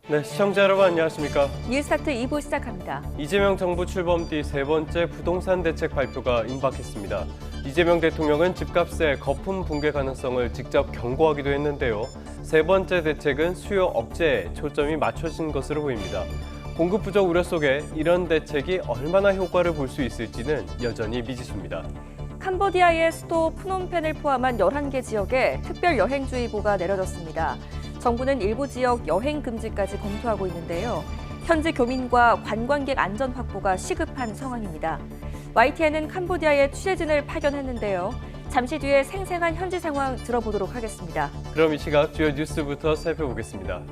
네, 시청자 여러분 안녕하십니까? 뉴스타트 2부 시작합니다. 이재명 정부 출범 뒤 세 번째 부동산 대책 발표가 임박했습니다. 이재명 대통령은 집값의 거품 붕괴 가능성을 직접 경고하기도 했는데요. 세 번째 대책은 수요 억제에 초점이 맞춰진 것으로 보입니다. 공급 부족 우려 속에 이런 대책이 얼마나 효과를 볼 수 있을지는 여전히 미지수입니다. 캄보디아의 수도 프놈펜을 포함한 11개 지역에 특별 여행주의보가 내려졌습니다. 정부는 일부 지역 여행 금지까지 검토하고 있는데요. 현지 교민과 관광객 안전 확보가 시급한 상황입니다. YTN은 캄보디아에 취재진을 파견했는데요. 잠시 뒤에 생생한 현지 상황 들어보도록 하겠습니다. 그럼 이 시각 주요 뉴스부터 살펴보겠습니다.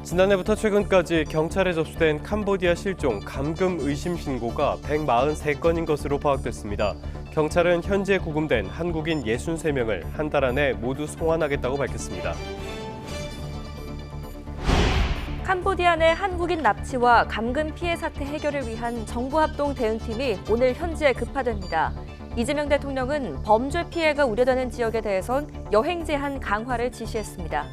지난해부터 최근까지 경찰에 접수된 캄보디아 실종 감금 의심 신고가 143건인 것으로 파악됐습니다. 경찰은 현재 구금된 한국인 63명을 한 달 안에 모두 송환하겠다고 밝혔습니다. 캄보디아 내 한국인 납치와 감금 피해 사태 해결을 위한 정부 합동 대응팀이 오늘 현지에 급파됩니다. 이재명 대통령은 범죄 피해가 우려되는 지역에 대해선 여행 제한 강화를 지시했습니다.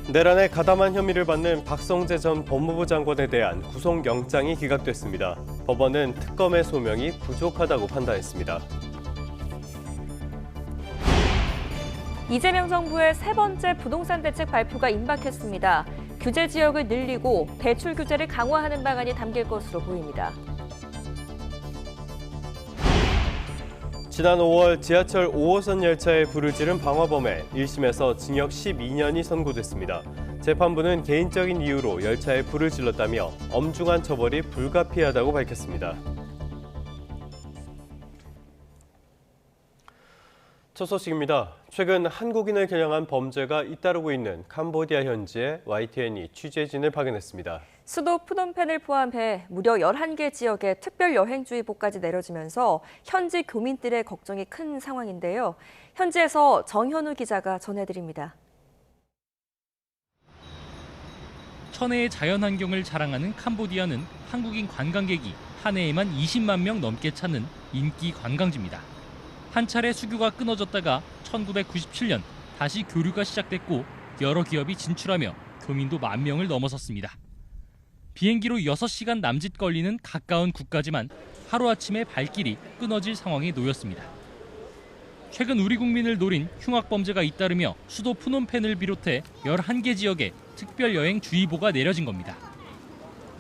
내란에 가담한 혐의를 받는 박성재 전 법무부 장관에 대한 구속영장이 기각됐습니다. 법원은 특검의 소명이 부족하다고 판단했습니다. 이재명 정부의 세 번째 부동산 대책 발표가 임박했습니다. 규제 지역을 늘리고 대출 규제를 강화하는 방안이 담길 것으로 보입니다. 지난 5월 지하철 5호선 열차에 불을 지른 방화범에 1심에서 징역 12년이 선고됐습니다. 재판부는 개인적인 이유로 열차에 불을 질렀다며 엄중한 처벌이 불가피하다고 밝혔습니다. 첫 소식입니다. 최근 한국인을 겨냥한 범죄가 잇따르고 있는 캄보디아 현지에 YTN이 취재진을 파견했습니다. 수도 프놈펜을 포함해 무려 11개 지역에 특별 여행주의보까지 내려지면서 현지 교민들의 걱정이 큰 상황인데요. 현지에서 정현우 기자가 전해드립니다. 천혜의 자연환경을 자랑하는 캄보디아는 한국인 관광객이 한 해에만 20만 명 넘게 찾는 인기 관광지입니다. 한 차례 수교가 끊어졌다가 1997년 다시 교류가 시작됐고 여러 기업이 진출하며 교민도 1만 명을 넘어섰습니다. 비행기로 6시간 남짓 걸리는 가까운 국가지만 하루아침에 발길이 끊어질 상황에 놓였습니다. 최근 우리 국민을 노린 흉악범죄가 잇따르며 수도 프놈펜을 비롯해 11개 지역에 특별여행주의보가 내려진 겁니다.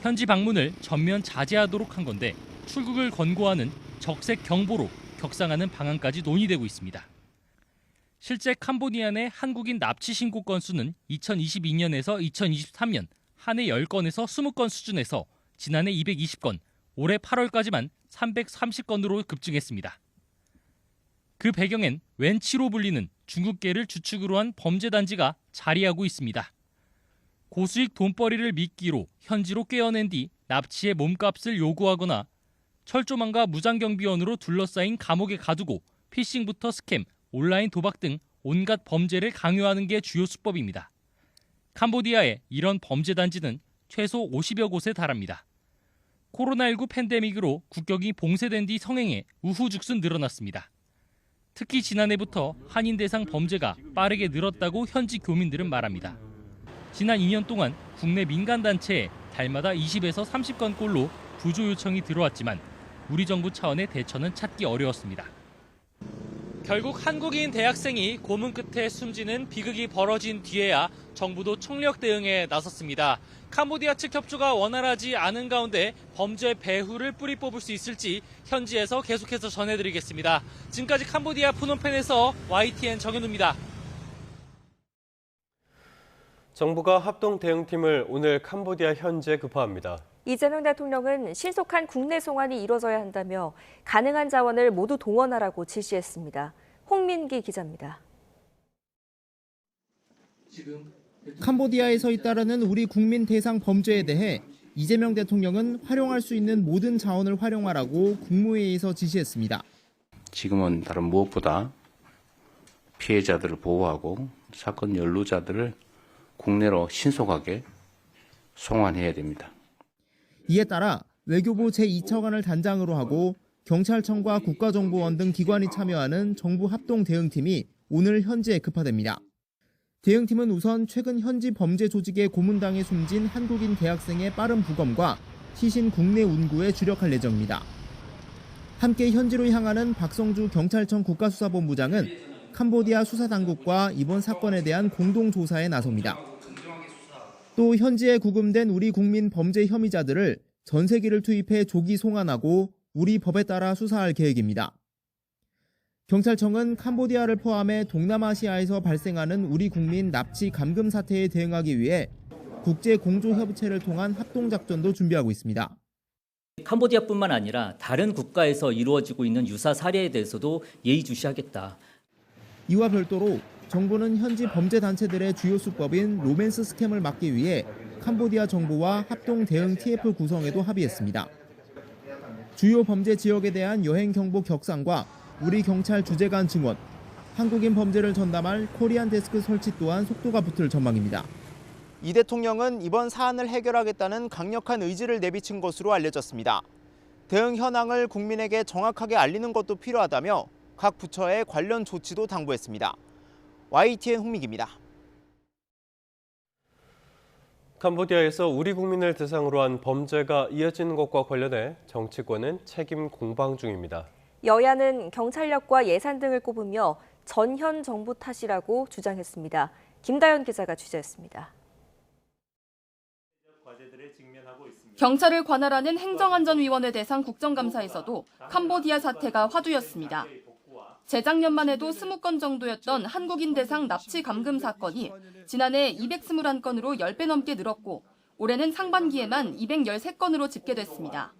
현지 방문을 전면 자제하도록 한 건데 출국을 권고하는 적색 경보로 격상하는 방안까지 논의되고 있습니다. 실제 캄보디아 내 한국인 납치 신고 건수는 2022년에서 2023년 한 해 10건에서 20건 수준에서 지난해 220건, 올해 8월까지만 330건으로 급증했습니다. 그 배경엔 웬치로 불리는 중국계를 주축으로 한 범죄 단지가 자리하고 있습니다. 고수익 돈벌이를 미끼로 현지로 꿰어낸 뒤 납치의 몸값을 요구하거나 철조망과 무장경비원으로 둘러싸인 감옥에 가두고 피싱부터 스캠, 온라인 도박 등 온갖 범죄를 강요하는 게 주요 수법입니다. 캄보디아의 이런 범죄 단지는 최소 50여 곳에 달합니다. 코로나19 팬데믹으로 국경이 봉쇄된 뒤 성행에 우후죽순 늘어났습니다. 특히 지난해부터 한인 대상 범죄가 빠르게 늘었다고 현지 교민들은 말합니다. 지난 2년 동안 국내 민간단체에 달마다 20에서 30건꼴로 부조 요청이 들어왔지만 우리 정부 차원의 대처는 찾기 어려웠습니다. 결국 한국인 대학생이 고문 끝에 숨지는 비극이 벌어진 뒤에야 정부도 총력 대응에 나섰습니다. 캄보디아 측 협조가 원활하지 않은 가운데 범죄 배후를 뿌리 뽑을 수 있을지 현지에서 계속해서 전해드리겠습니다. 지금까지 캄보디아 프놈펜에서 YTN 정현우입니다. 정부가 합동 대응팀을 오늘 캄보디아 현지에 급파합니다. 이재명 대통령은 신속한 국내 송환이 이뤄져야 한다며 가능한 자원을 모두 동원하라고 지시했습니다. 홍민기 기자입니다. 캄보디아에서 잇따르는 우리 국민 대상 범죄에 대해 이재명 대통령은 활용할 수 있는 모든 자원을 활용하라고 국무회의에서 지시했습니다. 지금은 다른 무엇보다 피해자들을 보호하고 사건 연루자들을 국내로 신속하게 송환해야 됩니다. 이에 따라 외교부 제2차관을 단장으로 하고 경찰청과 국가정보원 등 기관이 참여하는 정부 합동 대응팀이 오늘 현지에 급파됩니다. 대응팀은 우선 최근 현지 범죄 조직의 고문당해 숨진 한국인 대학생의 빠른 부검과 시신 국내 운구에 주력할 예정입니다. 함께 현지로 향하는 박성주 경찰청 국가수사본부장은 캄보디아 수사당국과 이번 사건에 대한 공동조사에 나섭니다. 또 현지에 구금된 우리 국민 범죄 혐의자들을 전세기를 투입해 조기 송환하고 우리 법에 따라 수사할 계획입니다. 경찰청은 캄보디아를 포함해 동남아시아에서 발생하는 우리 국민 납치 감금 사태에 대응하기 위해 국제 공조협의체를 통한 합동작전도 준비하고 있습니다. 캄보디아뿐만 아니라 다른 국가에서 이루어지고 있는 유사 사례에 대해서도 예의주시하겠다. 이와 별도로 정부는 현지 범죄 단체들의 주요 수법인 로맨스 스캠을 막기 위해 캄보디아 정부와 합동 대응 TF 구성에도 합의했습니다. 주요 범죄 지역에 대한 여행 경보 격상과 우리 경찰 주재관 증원, 한국인 범죄를 전담할 코리안 데스크 설치 또한 속도가 붙을 전망입니다. 이 대통령은 이번 사안을 해결하겠다는 강력한 의지를 내비친 것으로 알려졌습니다. 대응 현황을 국민에게 정확하게 알리는 것도 필요하다며 각 부처에 관련 조치도 당부했습니다. YTN 홍미기입니다. 캄보디아에서 우리 국민을 대상으로 한 범죄가 이어지는 것과 관련해 정치권은 책임 공방 중입니다. 여야는 경찰력과 예산 등을 꼽으며 전현 정부 탓이라고 주장했습니다. 김다연 기자가 취재했습니다. 경찰을 관할하는 행정안전위원회 대상 국정감사에서도 캄보디아 사태가 화두였습니다. 재작년만 해도 20건 정도였던 한국인 대상 납치 감금 사건이 지난해 221건으로 10배 넘게 늘었고 올해는 상반기에만 213건으로 집계됐습니다.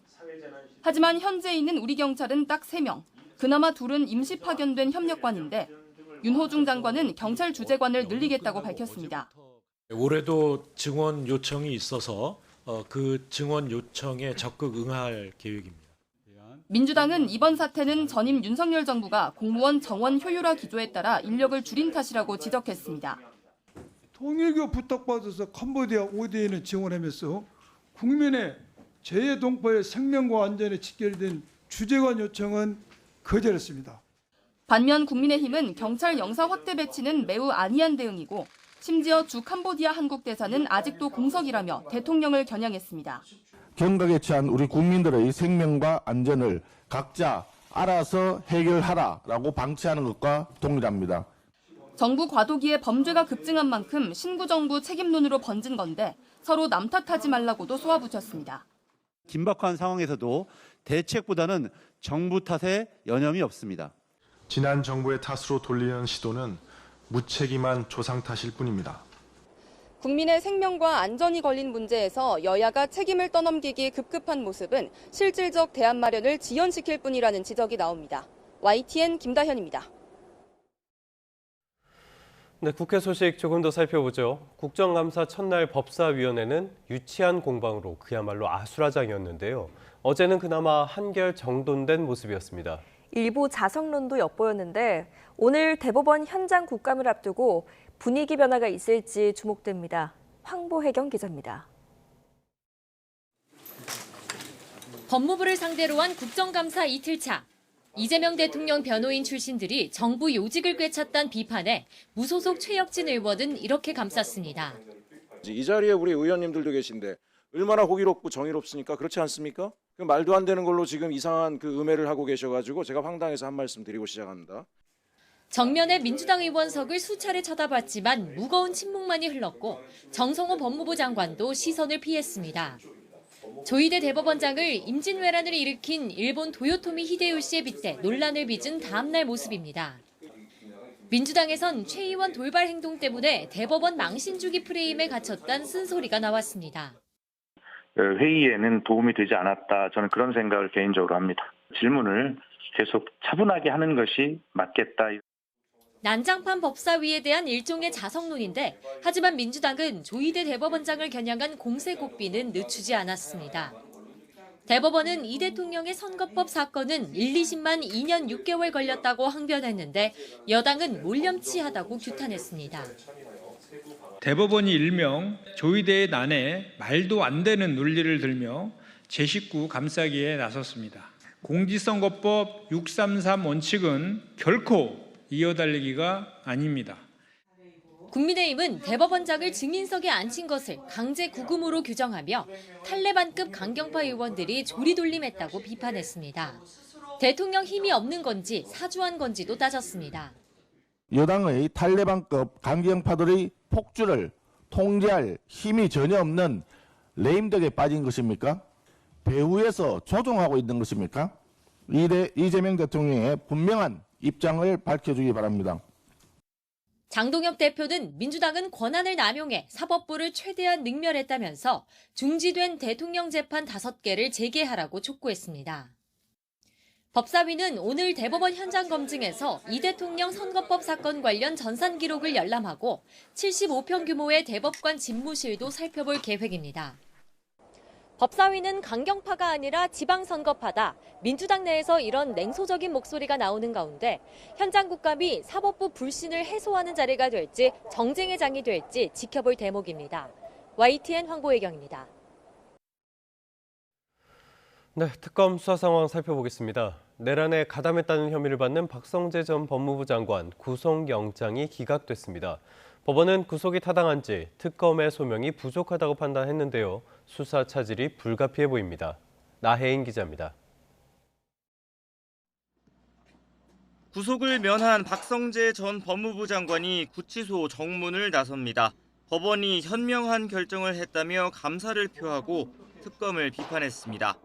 하지만 현재 있는 우리 경찰은 딱 3명, 그나마 둘은 임시 파견된 협력관인데 윤호중 장관은 경찰 주재관을 늘리겠다고 밝혔습니다. 올해도 증원 요청이 있어서 그 증원 요청에 적극 응할 계획입니다. 민주당은 이번 사태는 전임 윤석열 정부가 공무원 정원 효율화 기조에 따라 인력을 줄인 탓이라고 지적했습니다. 통일교 부탁받아서 캄보디아 ODA는 지원하면서 국민의 재해 동포의 생명과 안전에 직결된 주재관 요청은 거절했습니다. 반면 국민의힘은 경찰 영사 확대 배치는 매우 안이한 대응이고 심지어 주 캄보디아 한국 대사는 아직도 공석이라며 대통령을 겨냥했습니다. 경각에 처한 우리 국민들의 생명과 안전을 각자 알아서 해결하라라고 방치하는 것과 동일합니다. 정부 과도기에 범죄가 급증한 만큼 신구 정부 책임론으로 번진 건데 서로 남 탓하지 말라고도 쏘아붙였습니다. 긴박한 상황에서도 대책보다는 정부 탓에 여념이 없습니다. 지난 정부의 탓으로 돌리는 시도는 무책임한 조상 탓일 뿐입니다. 국민의 생명과 안전이 걸린 문제에서 여야가 책임을 떠넘기기 급급한 모습은 실질적 대안 마련을 지연시킬 뿐이라는 지적이 나옵니다. YTN 김다현입니다. 네, 국회 소식 조금 더 살펴보죠. 국정감사 첫날 법사위원회는 유치한 공방으로 그야말로 아수라장이었는데요. 어제는 그나마 한결 정돈된 모습이었습니다. 일부 자성론도 엿보였는데 오늘 대법원 현장 국감을 앞두고 분위기 변화가 있을지 주목됩니다. 황보혜경 기자입니다. 법무부를 상대로 한 국정감사 이틀차. 이재명 대통령 변호인 출신들이 정부 요직을 꿰찼다는 비판에 무소속 최혁진 의원은 이렇게 감쌌습니다. 이 자리에 우리 의원님들도 계신데 얼마나 호기롭고 정의롭습니까? 그렇지 않습니까? 그 말도 안 되는 걸로 지금 이상한 그 음해를 하고 계셔가지고 제가 황당해서 한 말씀 드리고 시작합니다. 정면에 민주당 의원석을 수차례 쳐다봤지만 무거운 침묵만이 흘렀고 정성호 법무부 장관도 시선을 피했습니다. 조이데 대법원장을 임진왜란을 일으킨 일본 도요토미 히데요시에 빗대 논란을 빚은 다음 날 모습입니다. 민주당에선 최 의원 돌발 행동 때문에 대법원 망신 주기 프레임에 갇혔다는 쓴소리가 나왔습니다. 회의에는 도움이 되지 않았다. 저는 그런 생각을 개인적으로 합니다. 질문을 계속 차분하게 하는 것이 맞겠다. 난장판 법사위에 대한 일종의 자성론인데 하지만 민주당은 조이데 대법원장을 겨냥한 공세 고삐는 늦추지 않았습니다. 대법원은 이 대통령의 선거법 사건은 1, 2심만 2년 6개월 걸렸다고 항변했는데 여당은 몰렴치하다고 규탄했습니다. 대법원이 일명 조이데의 난에 말도 안 되는 논리를 들며 제 식구 감싸기에 나섰습니다. 공직선거법 633 원칙은 결코 이어달리기가 아닙니다. 국민의힘은 대법원장을 증인석에 앉힌 것을 강제 구금으로 규정하며 탈레반급 강경파 의원들이 조리돌림했다고 비판했습니다. 대통령 힘이 없는 건지 사주한 건지도 따졌습니다. 여당의 탈레반급 강경파들의 폭주를 통제할 힘이 전혀 없는 레임덕에 빠진 것입니까? 배후에서 조종하고 있는 것입니까? 이재명 대통령의 분명한 입장을 밝혀주기 바랍니다. 장동혁 대표는 민주당은 권한을 남용해 사법부를 최대한 능멸했다면서 중지된 대통령 재판 5개를 재개하라고 촉구했습니다. 법사위는 오늘 대법원 현장 검증에서 이 대통령 선거법 사건 관련 전산 기록을 열람하고 75평 규모의 대법관 집무실도 살펴볼 계획입니다. 법사위는 강경파가 아니라 지방선거파다. 민주당 내에서 이런 냉소적인 목소리가 나오는 가운데 현장 국감이 사법부 불신을 해소하는 자리가 될지 정쟁의 장이 될지 지켜볼 대목입니다. YTN 황보혜경입니다. 네, 특검 수사 상황 살펴보겠습니다. 내란에 가담했다는 혐의를 받는 박성재 전 법무부 장관 구속영장이 기각됐습니다. 법원은 구속이 타당한지 특검의 소명이 부족하다고 판단했는데요. 수사 차질이 불가피해 보입니다. 나혜인 기자입니다. 구속을 면한 박성재 전 법무부 장관이 구치소 정문을 나섭니다. 법원이 현명한 결정을 했다며 감사를 표하고 특검을 비판했습니다.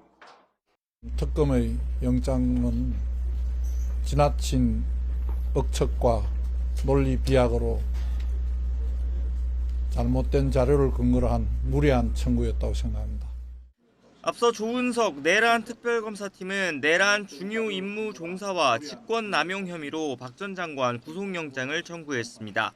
특검의 영장은 지나친 억측과 논리 비약으로 잘못된 자료를 근거로 한 무리한 청구였다고 생각합니다. 앞서 조은석 내란 특별검사팀은 내란 중요 임무 종사와 직권남용 혐의로 박 전 장관 구속영장을 청구했습니다.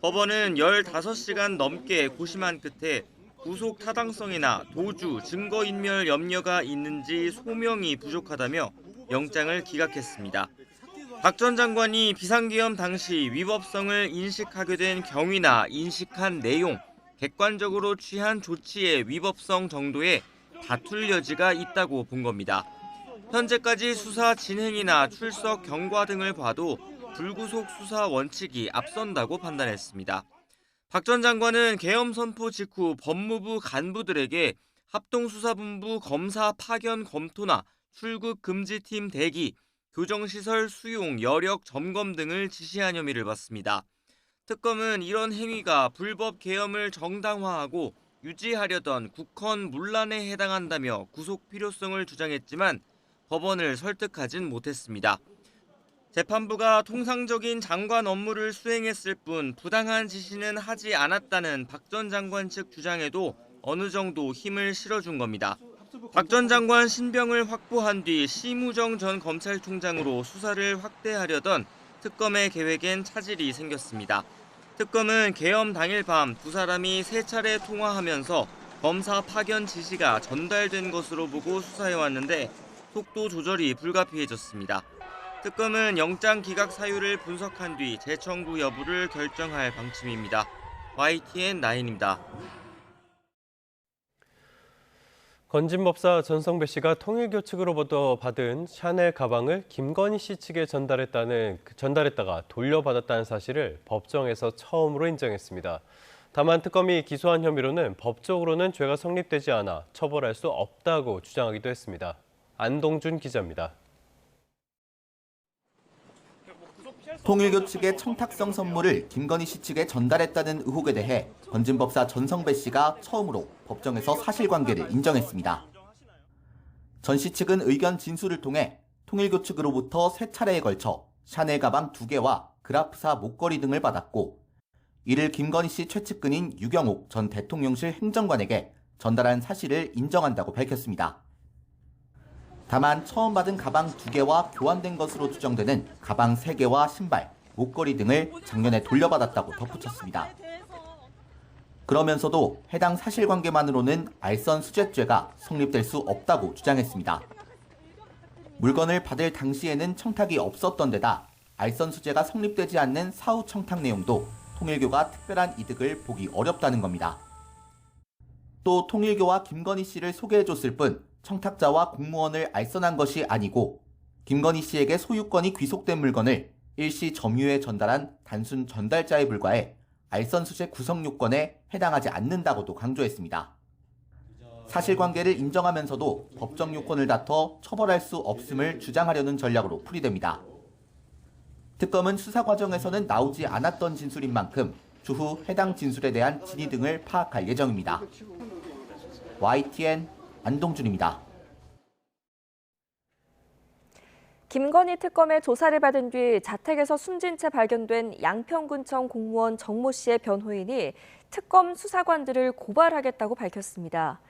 법원은 15시간 넘게 고심한 끝에 구속 타당성이나 도주, 증거인멸 염려가 있는지 소명이 부족하다며 영장을 기각했습니다. 박 전 장관이 비상계엄 당시 위법성을 인식하게 된 경위나 인식한 내용, 객관적으로 취한 조치의 위법성 정도에 다툴 여지가 있다고 본 겁니다. 현재까지 수사 진행이나 출석 경과 등을 봐도 불구속 수사 원칙이 앞선다고 판단했습니다. 박 전 장관은 계엄 선포 직후 법무부 간부들에게 합동수사본부 검사 파견 검토나 출국 금지팀 대기, 교정시설 수용, 여력 점검 등을 지시한 혐의를 받습니다. 특검은 이런 행위가 불법 계엄을 정당화하고 유지하려던 국헌 문란에 해당한다며 구속 필요성을 주장했지만 법원을 설득하진 못했습니다. 재판부가 통상적인 장관 업무를 수행했을 뿐 부당한 지시는 하지 않았다는 박 전 장관 측 주장에도 어느 정도 힘을 실어준 겁니다. 박 전 장관 신병을 확보한 뒤 심우정 전 검찰총장으로 수사를 확대하려던 특검의 계획엔 차질이 생겼습니다. 특검은 계엄 당일 밤 두 사람이 3차례 통화하면서 검사 파견 지시가 전달된 것으로 보고 수사해왔는데 속도 조절이 불가피해졌습니다. 특검은 영장 기각 사유를 분석한 뒤 재청구 여부를 결정할 방침입니다. YTN 나인입니다. 건진법사 전성배 씨가 통일교 측으로부터 받은 샤넬 가방을 김건희 씨 측에 전달했다가 돌려받았다는 사실을 법정에서 처음으로 인정했습니다. 다만 특검이 기소한 혐의로는 법적으로는 죄가 성립되지 않아 처벌할 수 없다고 주장하기도 했습니다. 안동준 기자입니다. 통일교 측의 청탁성 선물을 김건희 씨 측에 전달했다는 의혹에 대해 건진법사 전성배 씨가 처음으로 법정에서 사실관계를 인정했습니다. 전 씨 측은 의견 진술을 통해 통일교 측으로부터 3차례에 걸쳐 샤넬 가방 2개와 그라프사 목걸이 등을 받았고 이를 김건희 씨 최측근인 유경옥 전 대통령실 행정관에게 전달한 사실을 인정한다고 밝혔습니다. 다만 처음 받은 가방 2개와 교환된 것으로 추정되는 가방 3개와 신발, 목걸이 등을 작년에 돌려받았다고 덧붙였습니다. 그러면서도 해당 사실관계만으로는 알선수재죄가 성립될 수 없다고 주장했습니다. 물건을 받을 당시에는 청탁이 없었던 데다 알선수재가 성립되지 않는 사후 청탁 내용도 통일교가 특별한 이득을 보기 어렵다는 겁니다. 또 통일교와 김건희 씨를 소개해줬을 뿐 청탁자와 공무원을 알선한 것이 아니고 김건희 씨에게 소유권이 귀속된 물건을 일시 점유에 전달한 단순 전달자에 불과해 알선수재 구성 요건에 해당하지 않는다고도 강조했습니다. 사실관계를 인정하면서도 법정 요건을 다퉈 처벌할 수 없음을 주장하려는 전략으로 풀이됩니다. 특검은 수사 과정에서는 나오지 않았던 진술인 만큼 추후 해당 진술에 대한 진위 등을 파악할 예정입니다. YTN 안동준입니다. 김건희 특검의 조사를 받은 뒤 자택에서 숨진 채 발견된 양평군청 공무원 정모 씨의 변호인이 특검 수사관들을 고발하겠다고 밝혔습니다.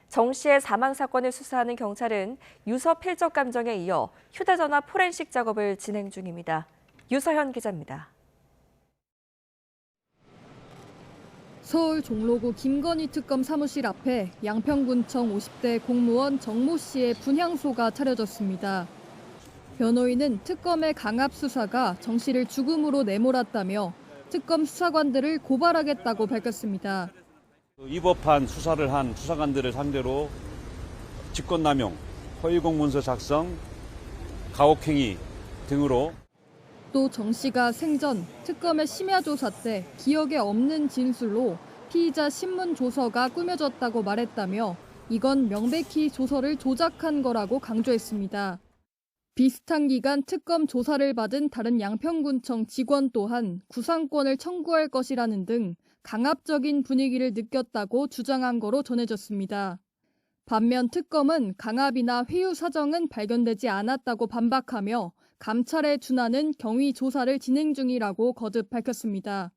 정 씨의 사망 사건을 수사하는 경찰은 유서 필적 감정에 이어 휴대전화 포렌식 작업을 진행 중입니다. 유서현 기자입니다. 서울 종로구 김건희 특검 사무실 앞에 양평군청 50대 공무원 정모 씨의 분향소가 차려졌습니다. 변호인은 특검의 강압 수사가 정 씨를 죽음으로 내몰았다며 특검 수사관들을 고발하겠다고 밝혔습니다. 위법한 수사를 한 수사관들을 상대로 직권남용, 허위공문서 작성, 가혹행위 등으로 또 정 씨가 생전 특검의 심야 조사 때 기억에 없는 진술로 피의자 신문 조서가 꾸며졌다고 말했다며 이건 명백히 조서를 조작한 거라고 강조했습니다. 비슷한 기간 특검 조사를 받은 다른 양평군청 직원 또한 구상권을 청구할 것이라는 등 강압적인 분위기를 느꼈다고 주장한 거로 전해졌습니다. 반면 특검은 강압이나 회유 사정은 발견되지 않았다고 반박하며 감찰에 준하는 경위 조사를 진행 중이라고 거듭 밝혔습니다.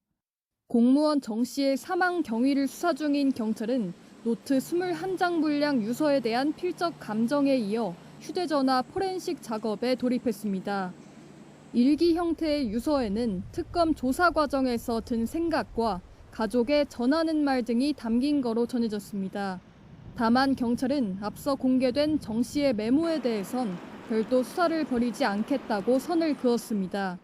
공무원 정 씨의 사망 경위를 수사 중인 경찰은 노트 21장 분량 유서에 대한 필적 감정에 이어 휴대전화 포렌식 작업에 돌입했습니다. 일기 형태의 유서에는 특검 조사 과정에서 든 생각과 가족에 전하는 말 등이 담긴 거로 전해졌습니다. 다만 경찰은 앞서 공개된 정 씨의 메모에 대해선 별도 수사를 벌이지 않겠다고 선을 그었습니다.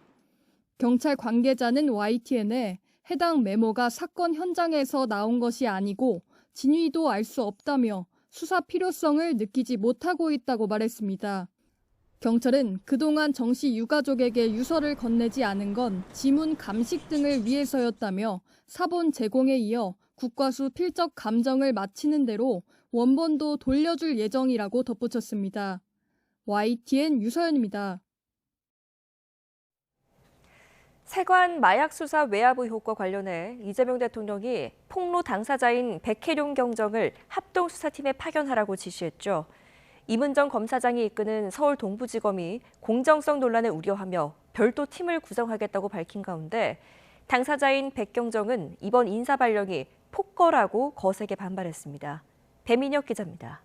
경찰 관계자는 YTN에 해당 메모가 사건 현장에서 나온 것이 아니고 진위도 알 수 없다며 수사 필요성을 느끼지 못하고 있다고 말했습니다. 경찰은 그동안 정 씨 유가족에게 유서를 건네지 않은 건 지문 감식 등을 위해서였다며 사본 제공에 이어 국과수 필적 감정을 마치는 대로 원본도 돌려줄 예정이라고 덧붙였습니다. YTN 유서연입니다. 세관 마약 수사 외압 의혹과 관련해 이재명 대통령이 폭로 당사자인 백혜룡 경정을 합동수사팀에 파견하라고 지시했죠. 임은정 검사장이 이끄는 서울 동부지검이 공정성 논란을 우려하며 별도 팀을 구성하겠다고 밝힌 가운데 당사자인 백경정은 이번 인사 발령이 폭거라고 거세게 반발했습니다. 배민혁 기자입니다.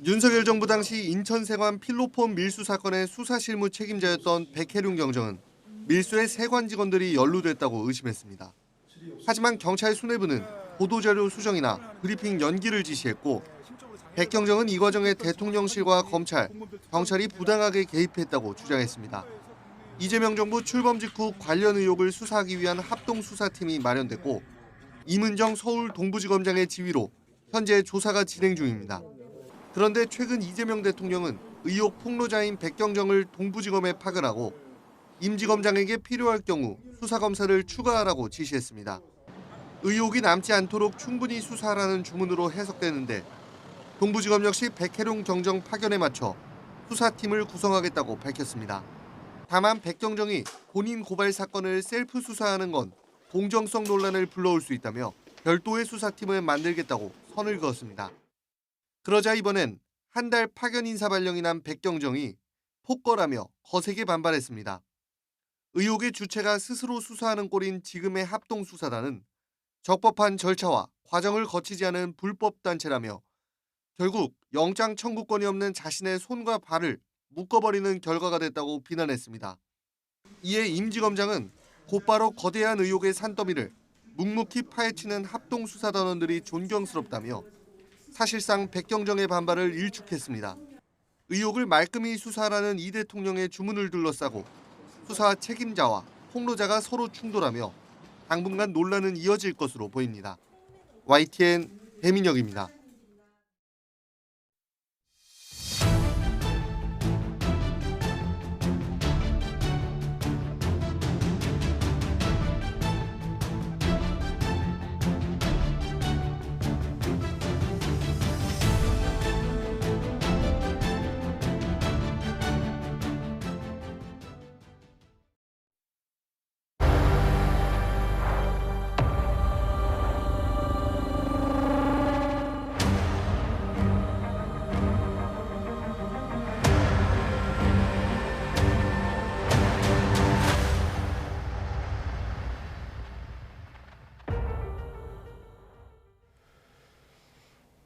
윤석열 정부 당시 인천세관 필로폰 밀수 사건의 수사실무 책임자였던 백혜룡 경정은 밀수에 세관 직원들이 연루됐다고 의심했습니다. 하지만 경찰 수뇌부는 보도자료 수정이나 브리핑 연기를 지시했고 백 경정은 이 과정에 대통령실과 검찰, 경찰이 부당하게 개입했다고 주장했습니다. 이재명 정부 출범 직후 관련 의혹을 수사하기 위한 합동수사팀이 마련됐고 임은정 서울 동부지검장의 지휘로 현재 조사가 진행 중입니다. 그런데 최근 이재명 대통령은 의혹 폭로자인 백경정을 동부지검에 파견하고 임지검장에게 필요할 경우 수사검사를 추가하라고 지시했습니다. 의혹이 남지 않도록 충분히 수사하라는 주문으로 해석되는데 동부지검 역시 백혜룡 경정 파견에 맞춰 수사팀을 구성하겠다고 밝혔습니다. 다만 백경정이 본인 고발 사건을 셀프 수사하는 건 공정성 논란을 불러올 수 있다며 별도의 수사팀을 만들겠다고 선을 그었습니다. 그러자 이번엔 한 달 파견 인사 발령이 난 백경정이 폭거라며 거세게 반발했습니다. 의혹의 주체가 스스로 수사하는 꼴인 지금의 합동수사단은 적법한 절차와 과정을 거치지 않은 불법 단체라며 결국 영장 청구권이 없는 자신의 손과 발을 묶어버리는 결과가 됐다고 비난했습니다. 이에 임지검장은 곧바로 거대한 의혹의 산더미를 묵묵히 파헤치는 합동수사단원들이 존경스럽다며 사실상 백경정의 반발을 일축했습니다. 의혹을 말끔히 수사하라는 이 대통령의 주문을 둘러싸고 수사 책임자와 폭로자가 서로 충돌하며 당분간 논란은 이어질 것으로 보입니다. YTN 배민혁입니다.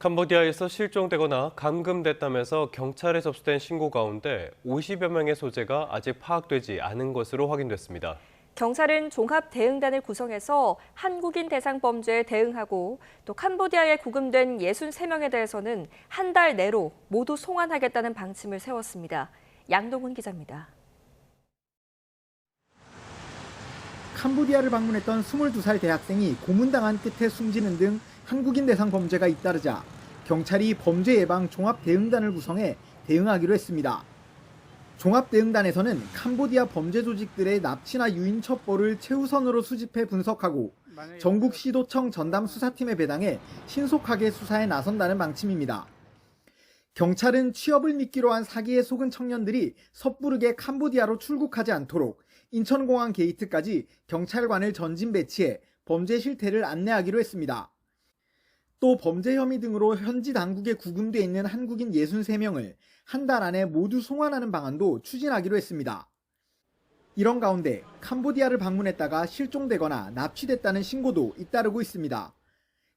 캄보디아에서 실종되거나 감금됐다면서 경찰에 접수된 신고 가운데 50여 명의 소재가 아직 파악되지 않은 것으로 확인됐습니다. 경찰은 종합 대응단을 구성해서 한국인 대상 범죄에 대응하고 또 캄보디아에 구금된 63명에 대해서는 한 달 내로 모두 송환하겠다는 방침을 세웠습니다. 양동훈 기자입니다. 캄보디아를 방문했던 22살 대학생이 고문당한 끝에 숨지는 등 한국인 대상 범죄가 잇따르자 경찰이 범죄 예방 종합 대응단을 구성해 대응하기로 했습니다. 종합 대응단에서는 캄보디아 범죄 조직들의 납치나 유인 첩보를 최우선으로 수집해 분석하고 전국 시도청 전담 수사팀에 배당해 신속하게 수사에 나선다는 방침입니다. 경찰은 취업을 미끼로 한 사기에 속은 청년들이 섣부르게 캄보디아로 출국하지 않도록 인천공항 게이트까지 경찰관을 전진 배치해 범죄 실태를 안내하기로 했습니다. 또 범죄 혐의 등으로 현지 당국에 구금돼 있는 한국인 63명을 한 달 안에 모두 송환하는 방안도 추진하기로 했습니다. 이런 가운데 캄보디아를 방문했다가 실종되거나 납치됐다는 신고도 잇따르고 있습니다.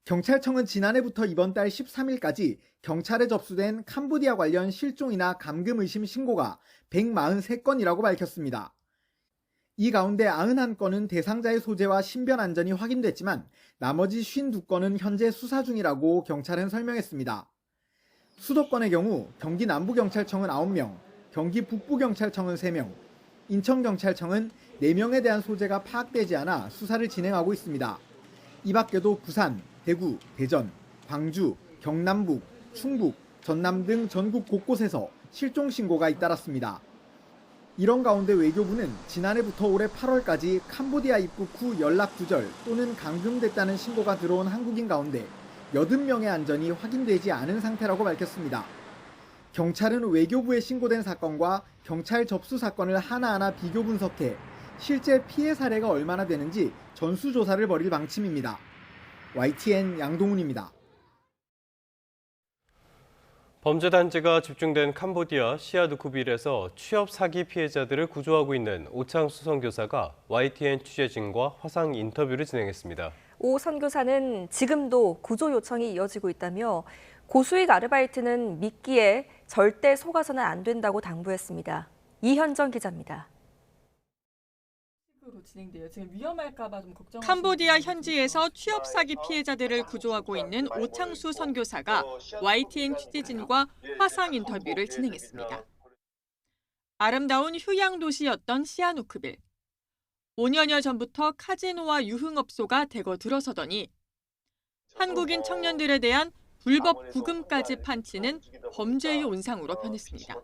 경찰청은 지난해부터 이번 달 13일까지 경찰에 접수된 캄보디아 관련 실종이나 감금 의심 신고가 143건이라고 밝혔습니다. 이 가운데 91건은 대상자의 소재와 신변 안전이 확인됐지만 나머지 52건은 현재 수사 중이라고 경찰은 설명했습니다. 수도권의 경우 경기 남부경찰청은 9명, 경기 북부경찰청은 3명, 인천경찰청은 4명에 대한 소재가 파악되지 않아 수사를 진행하고 있습니다. 이 밖에도 부산, 대구, 대전, 광주, 경남북, 충북, 전남 등 전국 곳곳에서 실종 신고가 잇따랐습니다. 이런 가운데 외교부는 지난해부터 올해 8월까지 캄보디아 입국 후 연락 두절 또는 감금됐다는 신고가 들어온 한국인 가운데 80명의 안전이 확인되지 않은 상태라고 밝혔습니다. 경찰은 외교부에 신고된 사건과 경찰 접수 사건을 하나하나 비교 분석해 실제 피해 사례가 얼마나 되는지 전수조사를 벌일 방침입니다. YTN 양동훈입니다. 범죄 단지가 집중된 캄보디아 시아누쿠빌에서 취업 사기 피해자들을 구조하고 있는 오창수 선교사가 YTN 취재진과 화상 인터뷰를 진행했습니다. 오 선교사는 지금도 구조 요청이 이어지고 있다며 고수익 아르바이트는 미끼에 절대 속아서는 안 된다고 당부했습니다. 이현정 기자입니다. 캄보디아 현지에서 취업 사기 피해자들을 구조하고 있는 오창수 선교사가 YTN 취재진과 화상 인터뷰를 진행했습니다. 아름다운 휴양 도시였던 시아누크빌. 5년여 전부터 카지노와 유흥업소가 대거 들어서더니 한국인 청년들에 대한 불법 구금까지 판치는 범죄의 온상으로 변했습니다.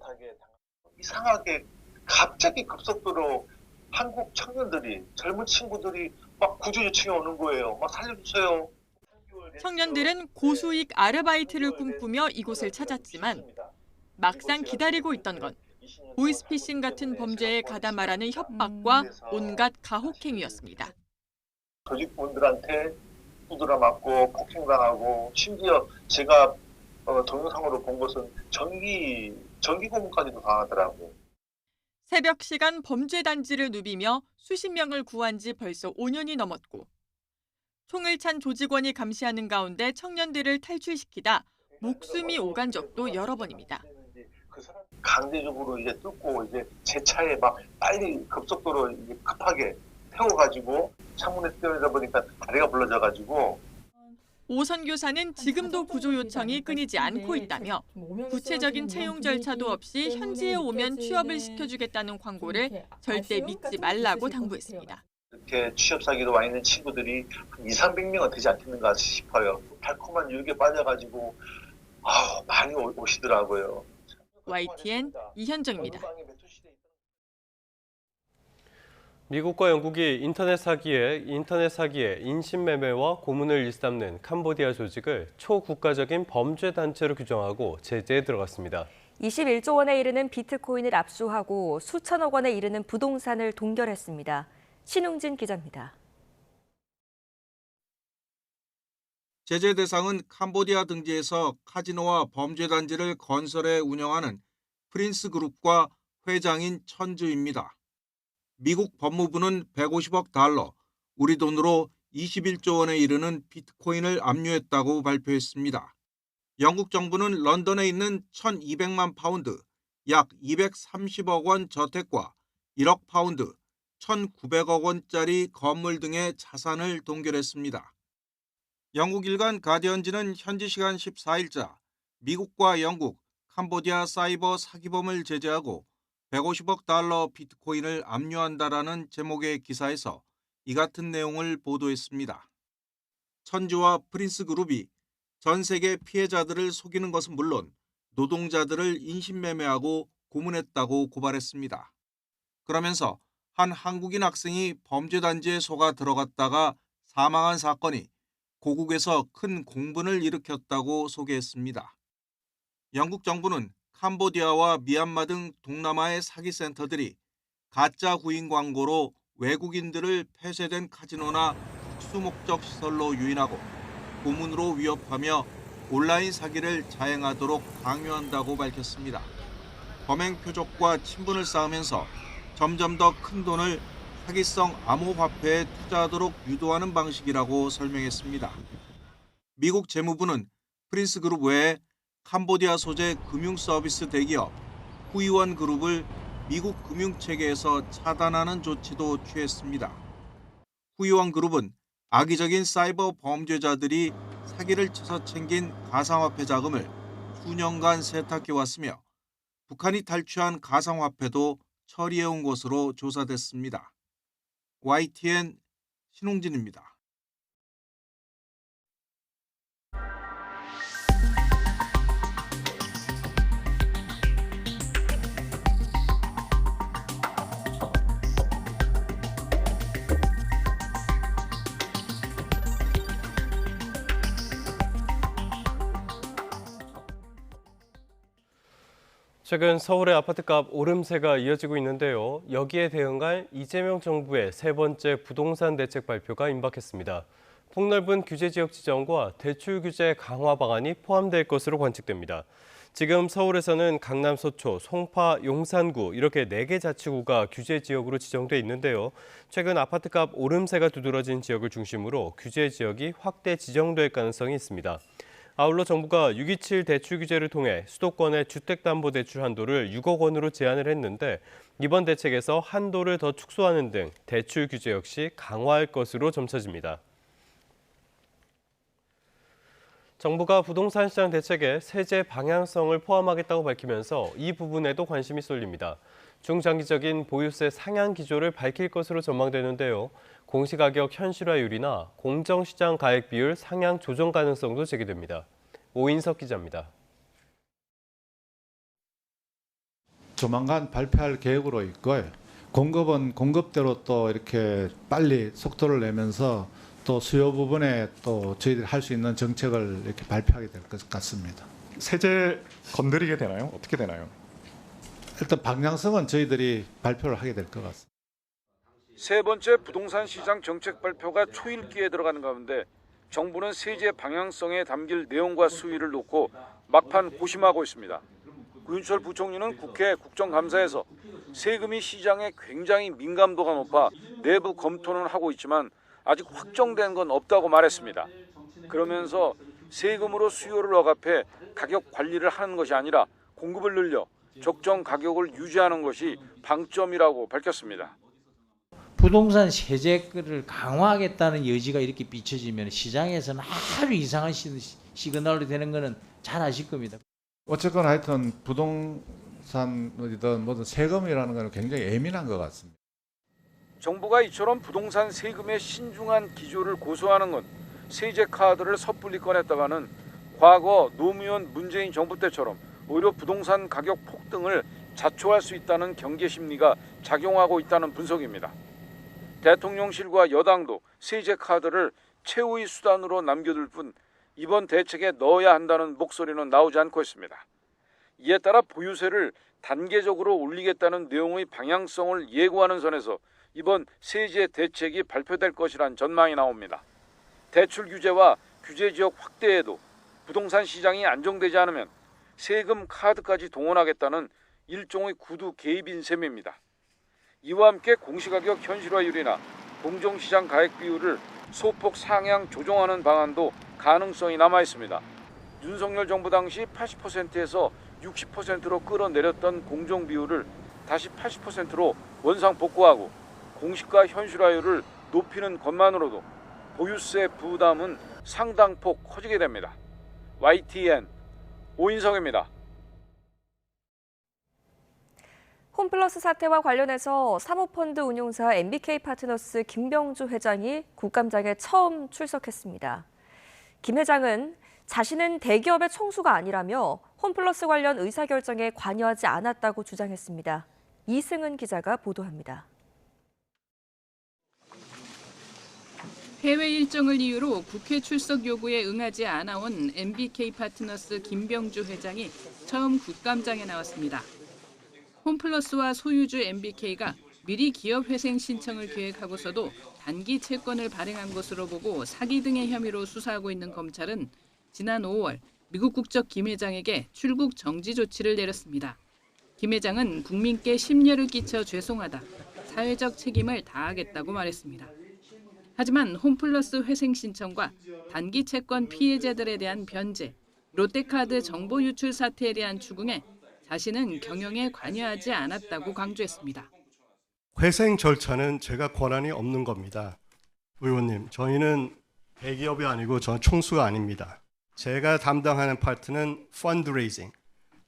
이상하게 갑자기 급속도로 한국 청년들이, 젊은 친구들이 막 구조 요청이 오는 거예요. 막 살려주세요. 청년들은 고수익 아르바이트를 꿈꾸며 이곳을 찾았지만 막상 기다리고 있던 건 보이스피싱 같은 범죄에 가담하라는 협박과 온갖 가혹행위였습니다. 조직원들한테 두드려 맞고 폭행당하고 심지어 제가 동영상으로 본 것은 전기 고문까지도 당하더라고요. 새벽 시간 범죄 단지를 누비며 수십 명을 구한 지 벌써 5년이 넘었고 총을 찬 조직원이 감시하는 가운데 청년들을 탈출시키다 목숨이 오간 적도 여러 번입니다. 강제적으로 이제 뚫고 이제 제 차에 막 빨리 급속도로 이제 급하게 태워가지고 창문에 뛰어내다 보니까 다리가 불러져가지고. 오 선교사는 지금도 구조 요청이 끊이지 않고 있다며 구체적인 채용 절차도 없이 현지에 오면 취업을 시켜주겠다는 광고를 절대 믿지 말라고 당부했습니다. 이렇게 취업 사기로 와 있는 친구들이 한 200~300명은 되지 않겠는가 싶어요. 달콤한 유혹에 빠져가지고 많이 오시더라고요. YTN 이현정입니다. 미국과 영국이 인터넷 사기에 인신매매와 고문을 일삼는 캄보디아 조직을 초국가적인 범죄 단체로 규정하고 제재에 들어갔습니다. 21조 원에 이르는 비트코인을 압수하고 수천억 원에 이르는 부동산을 동결했습니다. 신웅진 기자입니다. 제재 대상은 캄보디아 등지에서 카지노와 범죄 단지를 건설해 운영하는 프린스 그룹과 회장인 천주입니다. 미국 법무부는 150억 달러, 우리 돈으로 21조 원에 이르는 비트코인을 압류했다고 발표했습니다. 영국 정부는 런던에 있는 1,200만 파운드, 약 230억 원 저택과 1억 파운드, 1,900억 원짜리 건물 등의 자산을 동결했습니다. 영국 일간 가디언지는 현지 시간 14일자 미국과 영국, 캄보디아 사이버 사기범을 제재하고 150억 달러 비트코인을 압류한다라는 제목의 기사에서 이 같은 내용을 보도했습니다. 천주와 프린스 그룹이 전 세계 피해자들을 속이는 것은 물론 노동자들을 인신매매하고 고문했다고 고발했습니다. 그러면서 한 한국인 학생이 범죄단지에 속아 들어갔다가 사망한 사건이 고국에서 큰 공분을 일으켰다고 소개했습니다. 영국 정부는 캄보디아와 미얀마 등 동남아의 사기 센터들이 가짜 구인 광고로 외국인들을 폐쇄된 카지노나 특수목적 시설로 유인하고 고문으로 위협하며 온라인 사기를 자행하도록 강요한다고 밝혔습니다. 범행 표적과 친분을 쌓으면서 점점 더 큰 돈을 사기성 암호화폐에 투자하도록 유도하는 방식이라고 설명했습니다. 미국 재무부는 프린스 그룹 외에 캄보디아 소재 금융서비스 대기업 후이원 그룹을 미국 금융체계에서 차단하는 조치도 취했습니다. 후이원 그룹은 악의적인 사이버 범죄자들이 사기를 쳐서 챙긴 가상화폐 자금을 수년간 세탁해왔으며 북한이 탈취한 가상화폐도 처리해온 것으로 조사됐습니다. YTN 신홍진입니다. 최근 서울의 아파트값 오름세가 이어지고 있는데요. 여기에 대응할 이재명 정부의 세 번째 부동산 대책 발표가 임박했습니다. 폭넓은 규제지역 지정과 대출 규제 강화 방안이 포함될 것으로 관측됩니다. 지금 서울에서는 강남, 서초, 송파, 용산구 이렇게 4개 자치구가 규제지역으로 지정돼 있는데요. 최근 아파트값 오름세가 두드러진 지역을 중심으로 규제지역이 확대 지정될 가능성이 있습니다. 아울러 정부가 627 대출 규제를 통해 수도권의 주택담보대출 한도를 6억 원으로 제한을 했는데 이번 대책에서 한도를 더 축소하는 등 대출 규제 역시 강화할 것으로 점쳐집니다. 정부가 부동산 시장 대책에 세제 방향성을 포함하겠다고 밝히면서 이 부분에도 관심이 쏠립니다. 중장기적인 보유세 상향 기조를 밝힐 것으로 전망되는데요. 공시가격 현실화율이나 공정시장 가액 비율 상향 조정 가능성도 제기됩니다. 오인석 기자입니다. 조만간 발표할 계획으로 있고요. 공급은 공급대로 또 이렇게 빨리 속도를 내면서 또 수요 부분에 또 저희들이 할 수 있는 정책을 이렇게 발표하게 될 것 같습니다. 세제 건드리게 되나요? 어떻게 되나요? 일단 방향성은 저희들이 발표를 하게 될 것 같습니다. 세 번째 부동산 시장 정책 발표가 초읽기에 들어가는 가운데 정부는 세제 방향성에 담길 내용과 수위를 놓고 막판 고심하고 있습니다. 구윤철 부총리는 국회 국정감사에서 세금이 시장에 굉장히 민감도가 높아 내부 검토는 하고 있지만 아직 확정된 건 없다고 말했습니다. 그러면서 세금으로 수요를 억압해 가격 관리를 하는 것이 아니라 공급을 늘려 적정 가격을 유지하는 것이 방점이라고 밝혔습니다. 부동산 세제를 강화하겠다는 여지가 이렇게 비춰지면 시장에서는 아주 이상한 시그널이 되는 것은 잘 아실 겁니다. 어쨌건 하여튼 부동산이든 뭐든 세금이라는 건 굉장히 예민한 것 같습니다. 정부가 이처럼 부동산 세금의 신중한 기조를 고수하는 건 세제 카드를 섣불리 꺼냈다가는 과거 노무현 문재인 정부 때처럼 오히려 부동산 가격 폭등을 자초할 수 있다는 경계 심리가 작용하고 있다는 분석입니다. 대통령실과 여당도 세제 카드를 최후의 수단으로 남겨둘 뿐 이번 대책에 넣어야 한다는 목소리는 나오지 않고 있습니다. 이에 따라 보유세를 단계적으로 올리겠다는 내용의 방향성을 예고하는 선에서 이번 세제 대책이 발표될 것이란 전망이 나옵니다. 대출 규제와 규제 지역 확대에도 부동산 시장이 안정되지 않으면 세금 카드까지 동원하겠다는 일종의 구두 개입인 셈입니다. 이와 함께 공시가격 현실화율이나 공정시장 가액 비율을 소폭 상향 조정하는 방안도 가능성이 남아 있습니다. 윤석열 정부 당시 80%에서 60%로 끌어내렸던 공정 비율을 다시 80%로 원상 복구하고 공시가 현실화율을 높이는 것만으로도 보유세 부담은 상당폭 커지게 됩니다. YTN 오인성입니다. 홈플러스 사태와 관련해서 사모펀드 운용사 MBK파트너스 김병주 회장이 국감장에 처음 출석했습니다. 김 회장은 자신은 대기업의 총수가 아니라며 홈플러스 관련 의사결정에 관여하지 않았다고 주장했습니다. 이승은 기자가 보도합니다. 해외 일정을 이유로 국회 출석 요구에 응하지 않아온 MBK파트너스 김병주 회장이 처음 국감장에 나왔습니다. 홈플러스와 소유주 MBK가 미리 기업회생 신청을 계획하고서도 단기 채권을 발행한 것으로 보고 사기 등의 혐의로 수사하고 있는 검찰은 지난 5월 미국 국적 김 회장에게 출국 정지 조치를 내렸습니다. 김 회장은 국민께 심려를 끼쳐 죄송하다, 사회적 책임을 다하겠다고 말했습니다. 하지만 홈플러스 회생 신청과 단기 채권 피해자들에 대한 변제, 롯데카드 정보 유출 사태에 대한 추궁에 자신은 경영에 관여하지 않았다고 강조했습니다. 회생 절차는 제가 권한이 없는 겁니다. 의원님, 저희는 대기업이 아니고 저는 총수가 아닙니다. 제가 담당하는 파트는 펀드레이징,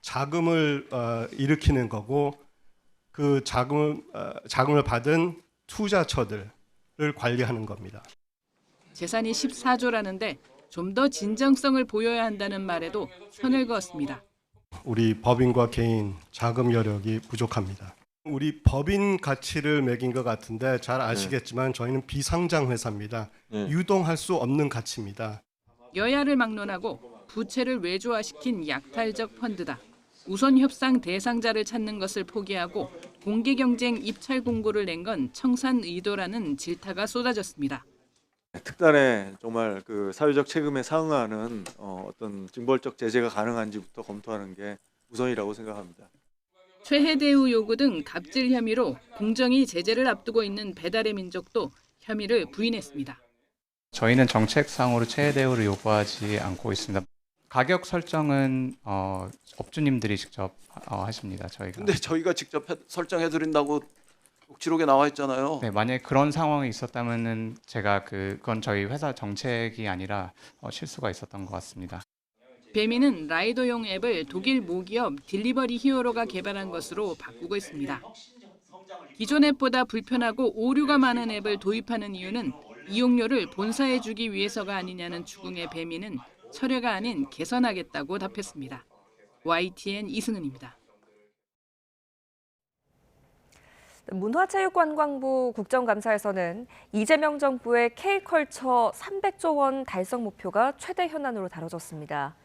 자금을 일으키는 거고 그 자금을 받은 투자처들을 관리하는 겁니다. 재산이 14조라는데 좀 더 진정성을 보여야 한다는 말에도 선을 그었습니다. 우리 법인과 개인 자금 여력이 부족합니다. 우리 법인 가치를 매긴 것 같은데 잘 아시겠지만 저희는 비상장 회사입니다. 유동할 수 없는 가치입니다. 여야를 막론하고 부채를 외조화시킨 약탈적 펀드다. 우선 협상 대상자를 찾는 것을 포기하고 공개 경쟁 입찰 공고를 낸 건 청산 의도라는 질타가 쏟아졌습니다. 특단의 정말 그 사회적 책임에 상응하는 어떤 징벌적 제재가 가능한지부터 검토하는 게 우선이라고 생각합니다. 최해 대우 요구 등 갑질 혐의로 공정위 제재를 앞두고 있는 배달의 민족도 혐의를 부인했습니다. 저희는 정책상으로 최해 대우를 요구하지 않고 있습니다. 가격 설정은 업주님들이 직접 하십니다. 저희가. 근데 저희가 직접 설정해 드린다고 녹취록에 나와 있잖아요. 네, 만약에 그런 상황이 있었다면은 제가 그건 저희 회사 정책이 아니라 실수가 있었던 것 같습니다. 배민은 라이더용 앱을 독일 모기업 딜리버리 히어로가 개발한 것으로 바꾸고 있습니다. 기존 앱보다 불편하고 오류가 많은 앱을 도입하는 이유는 이용료를 본사에 주기 위해서가 아니냐는 추궁의 배민은 철회가 아닌 개선하겠다고 답했습니다. YTN 이승은입니다. 문화체육관광부 국정감사에서는 이재명 정부의 K컬처 300조 원 달성 목표가 최대 현안으로 다뤄졌습니다.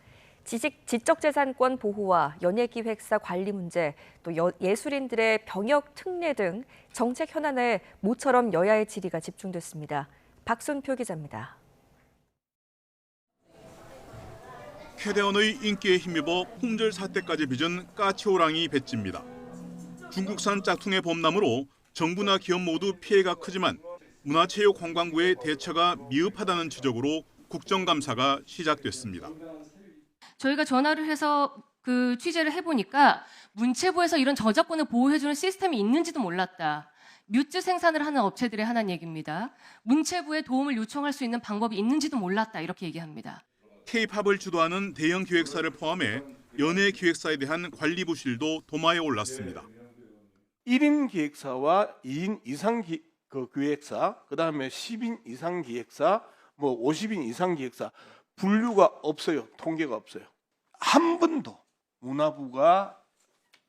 지적재산권 보호와 연예기획사 관리 문제, 또 예술인들의 병역 특례 등 정책 현안에 모처럼 여야의 질의가 집중됐습니다. 박순표 기자입니다. 캐대언의 인기에 힘입어 품절 사태까지 빚은 까치호랑이 배지입니다. 중국산 짝퉁의 범람으로 정부나 기업 모두 피해가 크지만 문화체육관광부의 대처가 미흡하다는 지적으로 국정감사가 시작됐습니다. 저희가 전화를 해서 그 취재를 해보니까 문체부에서 이런 저작권을 보호해주는 시스템이 있는지도 몰랐다. 뮤즈 생산을 하는 업체들의 하나는 얘기입니다. 문체부에 도움을 요청할 수 있는 방법이 있는지도 몰랐다. 이렇게 얘기합니다. K-팝을 주도하는 대형 기획사를 포함해 연예 기획사에 대한 관리 부실도 도마에 올랐습니다. 1인 기획사와 2인 이상 기획사, 그다음에 10인 이상 기획사, 50인 이상 기획사 분류가 없어요. 통계가 없어요. 한 번도 문화부가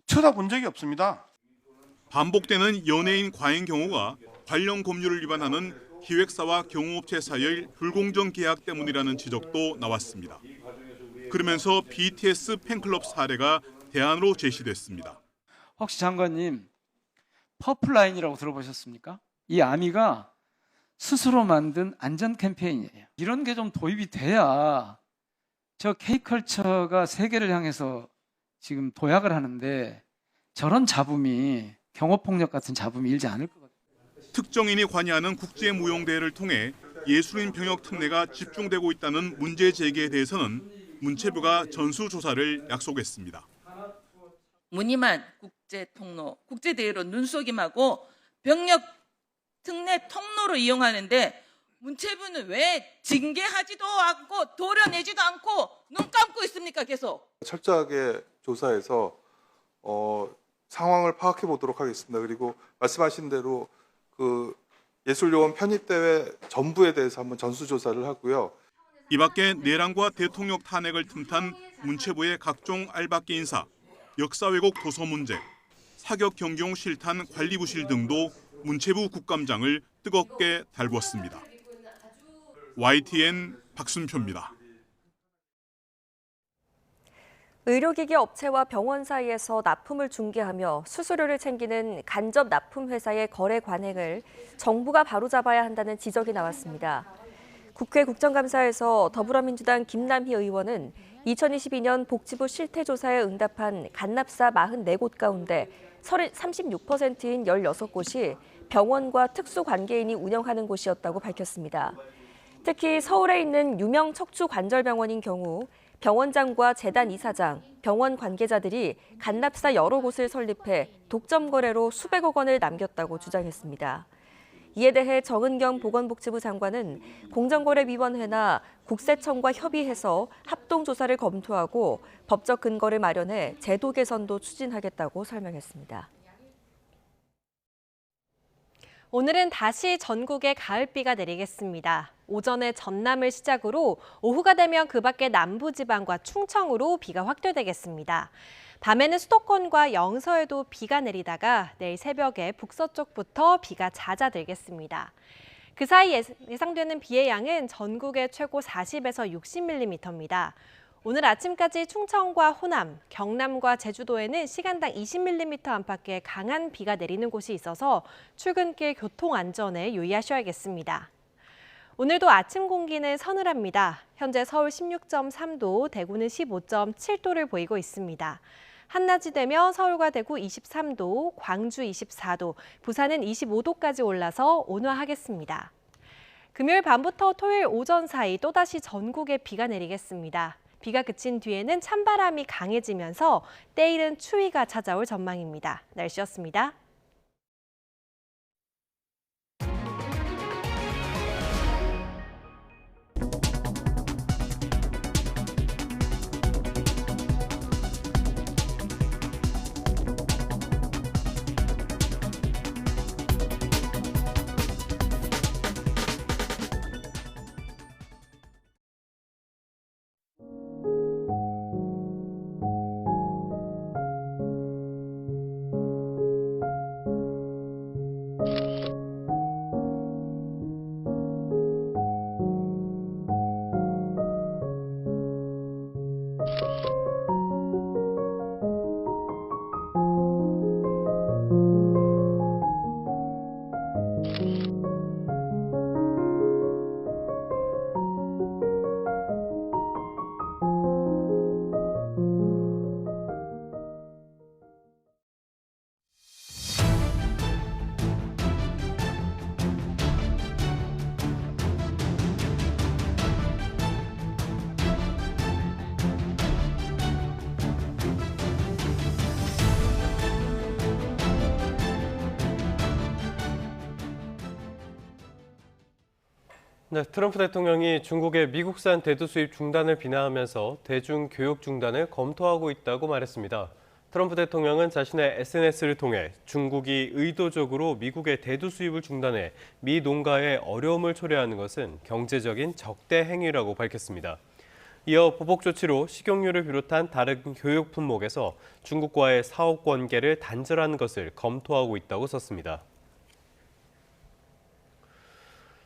쳐다본 적이 없습니다. 반복되는 연예인 과잉 경우가 관련 법률을 위반하는 기획사와 경호업체 사이의 불공정 계약 때문이라는 지적도 나왔습니다. 그러면서 BTS 팬클럽 사례가 대안으로 제시됐습니다. 혹시 장관님, 퍼플라인이라고 들어보셨습니까? 이 아미가 스스로 만든 안전 캠페인이에요. 이런 게 좀 도입이 돼야 저 K컬처가 세계를 향해서 지금 도약을 하는데 저런 잡음이 경호폭력 같은 잡음이 일지 않을 것 같아요. 특정인이 관여하는 국제무용대회를 통해 예술인 병역 특례가 집중되고 있다는 문제 제기에 대해서는 문체부가 전수조사를 약속했습니다. 무늬만 국제통로, 국제대회로 눈속임하고 병력 특례 통로로 이용하는데 문체부는 왜 징계하지도 않고 도려내지도 않고 눈 감고 있습니까? 계속. 철저하게 조사해서 상황을 파악해 보도록 하겠습니다. 그리고 말씀하신 대로 그 예술요원 편입대회 전부에 대해서 한번 전수조사를 하고요. 이 밖에 내란과 대통령 탄핵을 틈탄 문체부의 각종 알박기 인사, 역사 왜곡 도서 문제, 사격 경경 실탄 관리부실 등도 문체부 국감장을 뜨겁게 달궜습니다. YTN 박순표입니다. 의료기기 업체와 병원 사이에서 납품을 중개하며 수수료를 챙기는 간접 납품 회사의 거래 관행을 정부가 바로잡아야 한다는 지적이 나왔습니다. 국회 국정감사에서 더불어민주당 김남희 의원은 2022년 복지부 실태조사에 응답한 간납사 44곳 가운데 36%인 16곳이 병원과 특수관계인이 운영하는 곳이었다고 밝혔습니다. 특히 서울에 있는 유명 척추관절병원인 경우 병원장과 재단 이사장, 병원 관계자들이 간납사 여러 곳을 설립해 독점 거래로 수백억 원을 남겼다고 주장했습니다. 이에 대해 정은경 보건복지부 장관은 공정거래위원회나 국세청과 협의해서 합동조사를 검토하고 법적 근거를 마련해 제도 개선도 추진하겠다고 설명했습니다. 오늘은 다시 전국에 가을비가 내리겠습니다. 오전에 전남을 시작으로 오후가 되면 그 밖의 남부지방과 충청으로 비가 확대되겠습니다. 밤에는 수도권과 영서에도 비가 내리다가 내일 새벽에 북서쪽부터 비가 잦아들겠습니다. 그 사이 예상되는 비의 양은 전국에 최고 40에서 60mm입니다. 오늘 아침까지 충청과 호남, 경남과 제주도에는 시간당 20mm 안팎의 강한 비가 내리는 곳이 있어서 출근길 교통 안전에 유의하셔야겠습니다. 오늘도 아침 공기는 서늘합니다. 현재 서울 16.3도, 대구는 15.7도를 보이고 있습니다. 한낮이 되면 서울과 대구 23도, 광주 24도, 부산은 25도까지 올라서 온화하겠습니다. 금요일 밤부터 토요일 오전 사이 또다시 전국에 비가 내리겠습니다. 비가 그친 뒤에는 찬바람이 강해지면서 때이른 추위가 찾아올 전망입니다. 날씨였습니다. 네, 트럼프 대통령이 중국의 미국산 대두 수입 중단을 비난하면서 대중교육 중단을 검토하고 있다고 말했습니다. 트럼프 대통령은 자신의 SNS를 통해 중국이 의도적으로 미국의 대두 수입을 중단해 미 농가에 어려움을 초래하는 것은 경제적인 적대 행위라고 밝혔습니다. 이어 보복 조치로 식용유를 비롯한 다른 교육 품목에서 중국과의 사업 관계를 단절하는 것을 검토하고 있다고 썼습니다.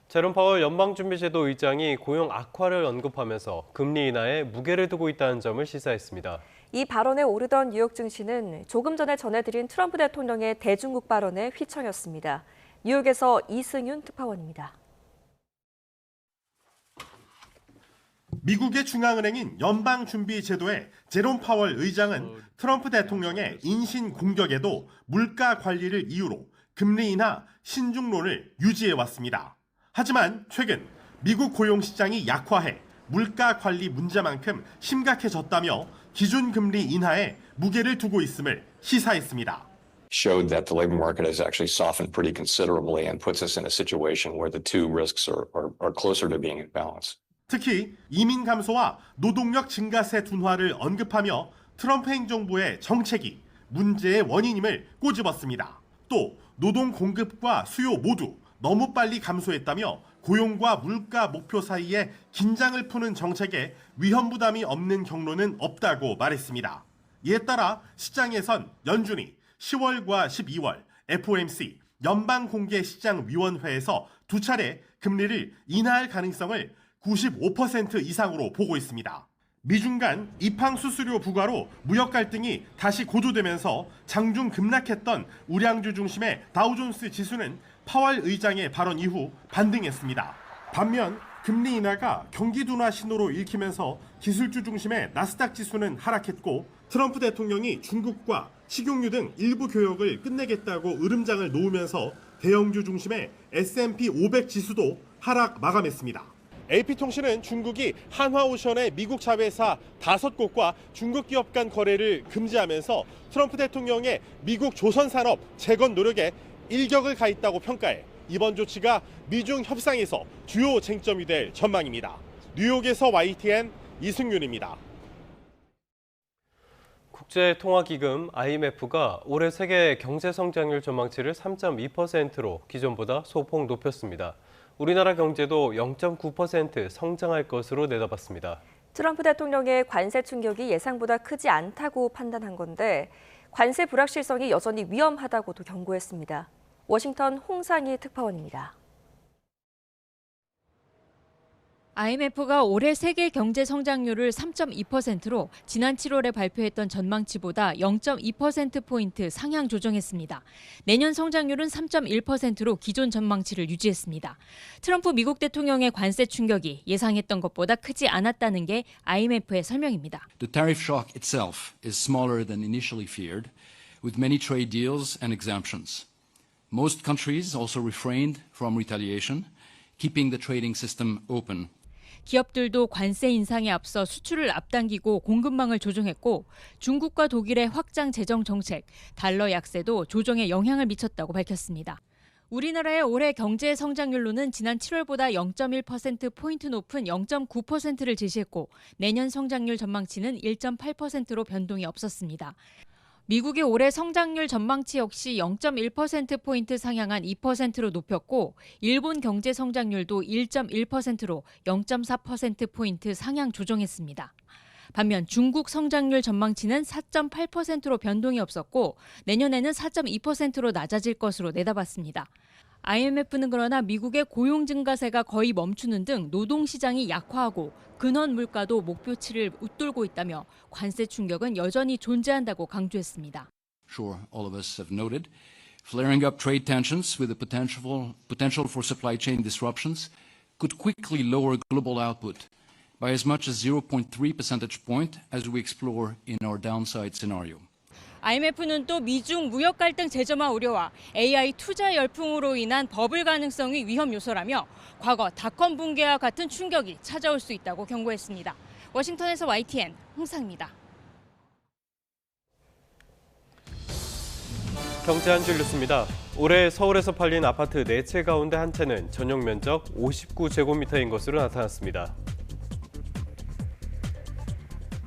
제롬 파월 연방준비제도 의장이 고용 악화를 언급하면서 금리 인하에 무게를 두고 있다는 점을 시사했습니다. 이 발언에 오르던 뉴욕 증시는 조금 전에 전해드린 트럼프 대통령의 대중국 발언에 휘청였습니다. 뉴욕에서 이승윤 특파원입니다. 미국의 중앙은행인 연방준비제도의 제롬 파월 의장은 트럼프 대통령의 인신 공격에도 물가 관리를 이유로 금리 인하 신중론을 유지해왔습니다. 하지만 최근 미국 고용시장이 약화해 물가 관리 문제만큼 심각해졌다며 기준금리 인하에 무게를 두고 있음을 시사했습니다. Showed that the labor market has actually softened pretty considerably and puts us in a situation where the two risks are closer to being in balance. 특히 이민 감소와 노동력 증가세 둔화를 언급하며 트럼프 행정부의 정책이 문제의 원인임을 꼬집었습니다. 또 노동 공급과 수요 모두 너무 빨리 감소했다며 고용과 물가 목표 사이에 긴장을 푸는 정책에 위험 부담이 없는 경로는 없다고 말했습니다. 이에 따라 시장에선 연준이 10월과 12월 FOMC 연방공개시장위원회에서 두 차례 금리를 인하할 가능성을 95% 이상으로 보고 있습니다. 미중 간 입항 수수료 부과로 무역 갈등이 다시 고조되면서 장중 급락했던 우량주 중심의 다우존스 지수는 파월 의장의 발언 이후 반등했습니다. 반면 금리 인하가 경기 둔화 신호로 읽히면서 기술주 중심의 나스닥 지수는 하락했고 트럼프 대통령이 중국과 식용유 등 일부 교역을 끝내겠다고 으름장을 놓으면서 대형주 중심의 S&P 500 지수도 하락 마감했습니다. AP통신은 중국이 한화오션의 미국 자회사 5곳과 중국 기업 간 거래를 금지하면서 트럼프 대통령의 미국 조선산업 재건 노력에 일격을 가했다고 평가해 이번 조치가 미중 협상에서 주요 쟁점이 될 전망입니다. 뉴욕에서 YTN 이승윤입니다. 국제통화기금 IMF가 올해 세계 경제 성장률 전망치를 3.2%로 기존보다 소폭 높였습니다. 우리나라 경제도 0.9% 성장할 것으로 내다봤습니다. 트럼프 대통령의 관세 충격이 예상보다 크지 않다고 판단한 건데 관세 불확실성이 여전히 위험하다고도 경고했습니다. 워싱턴 홍상희 특파원입니다. IMF가 올해 세계 경제 성장률을 3.2%로 지난 7월에 발표했던 전망치보다 0.2%포인트 상향 조정했습니다. 내년 성장률은 3.1%로 기존 전망치를 유지했습니다. 트럼프 미국 대통령의 관세 충격이 예상했던 것보다 크지 않았다는 게 IMF의 설명입니다. The tariff shock itself is smaller than initially feared, with many trade deals and exemptions. Most countries also refrained from retaliation, keeping the trading system open. 기업들도 관세 인상에 앞서 수출을 앞당기고 공급망을 조정했고 중국과 독일의 확장 재정 정책, 달러 약세도 조정에 영향을 미쳤다고 밝혔습니다. 우리나라의 올해 경제 성장률로는 지난 7월보다 0.1%포인트 높은 0.9%를 제시했고 내년 성장률 전망치는 1.8%로 변동이 없었습니다. 미국의 올해 성장률 전망치 역시 0.1%포인트 상향한 2%로 높였고 일본 경제 성장률도 1.1%로 0.4%포인트 상향 조정했습니다. 반면 중국 성장률 전망치는 4.8%로 변동이 없었고 내년에는 4.2%로 낮아질 것으로 내다봤습니다. IMF는 그러나 미국의 고용 증가세가 거의 멈추는 등 노동시장이 약화하고 근원 물가도 목표치를 웃돌고 있다며 관세 충격은 여전히 존재한다고 강조했습니다. Sure, all of us have noted flaring up trade tensions with the potential for supply chain disruptions could quickly lower global output by as much as 0.3 percentage point as we explore in our downside scenario. IMF는 또 미중 무역 갈등 재점화 우려와 AI 투자 열풍으로 인한 버블 가능성이 위험 요소라며 과거 닷컴 붕괴와 같은 충격이 찾아올 수 있다고 경고했습니다. 워싱턴에서 YTN 홍상입니다. 경제 한 줄 뉴스입니다. 올해 서울에서 팔린 아파트 4채 가운데 한 채는 전용 면적 59제곱미터인 것으로 나타났습니다.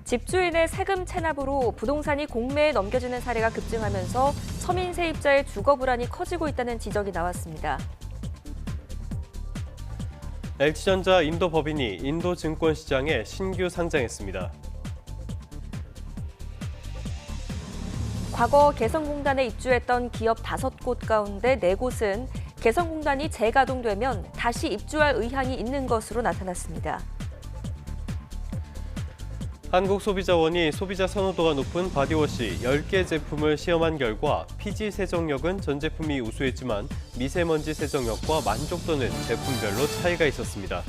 집주인의 세금 체납으로 부동산이 공매에 넘겨지는 사례가 급증하면서 서민 세입자의 주거 불안이 커지고 있다는 지적이 나왔습니다. LG전자 인도법인이 인도 증권시장에 신규 상장했습니다. 과거 개성공단에 입주했던 기업 5곳 가운데 4곳은 개성공단이 재가동되면 다시 입주할 의향이 있는 것으로 나타났습니다. 한국소비자원이 소비자 선호도가 높은 바디워시 10개 제품을 시험한 결과 피지 세정력은 전 제품이 우수했지만 미세먼지 세정력과 만족도는 제품별로 차이가 있었습니다.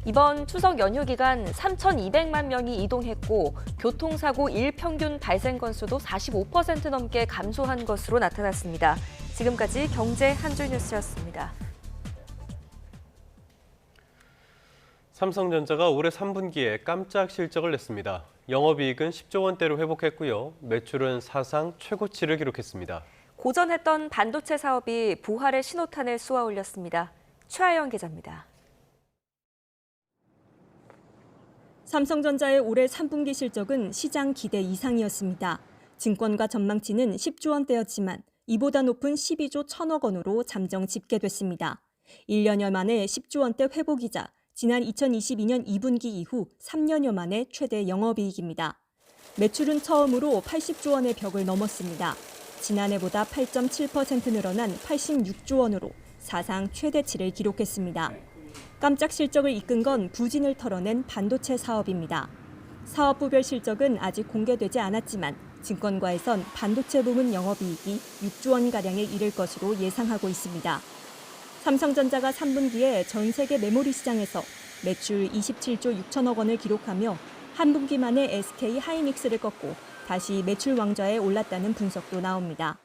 이번 추석 연휴 기간 3,200만 명이 이동했고 교통사고 일평균 발생 건수도 45% 넘게 감소한 것으로 나타났습니다. 지금까지 경제 한 줄 뉴스였습니다. 삼성전자가 올해 3분기에 깜짝 실적을 냈습니다. 영업이익은 10조 원대로 회복했고요. 매출은 사상 최고치를 기록했습니다. 고전했던 반도체 사업이 부활의 신호탄을 쏘아 올렸습니다. 최하영 기자입니다. 삼성전자의 올해 3분기 실적은 시장 기대 이상이었습니다. 증권가 전망치는 10조 원대였지만 이보다 높은 12조 1천억 원으로 잠정 집계됐습니다. 1년여 만에 10조 원대 회복이자 지난 2022년 2분기 이후 3년여 만에 최대 영업이익입니다. 매출은 처음으로 80조 원의 벽을 넘었습니다. 지난해보다 8.7% 늘어난 86조 원으로 사상 최대치를 기록했습니다. 깜짝 실적을 이끈 건 부진을 털어낸 반도체 사업입니다. 사업부별 실적은 아직 공개되지 않았지만 증권가에선 반도체 부문 영업이익이 6조 원가량에 이를 것으로 예상하고 있습니다. 삼성전자가 3분기에 전 세계 메모리 시장에서 매출 27조 6천억 원을 기록하며 한 분기 만에 SK 하이닉스를 꺾고 다시 매출 왕좌에 올랐다는 분석도 나옵니다.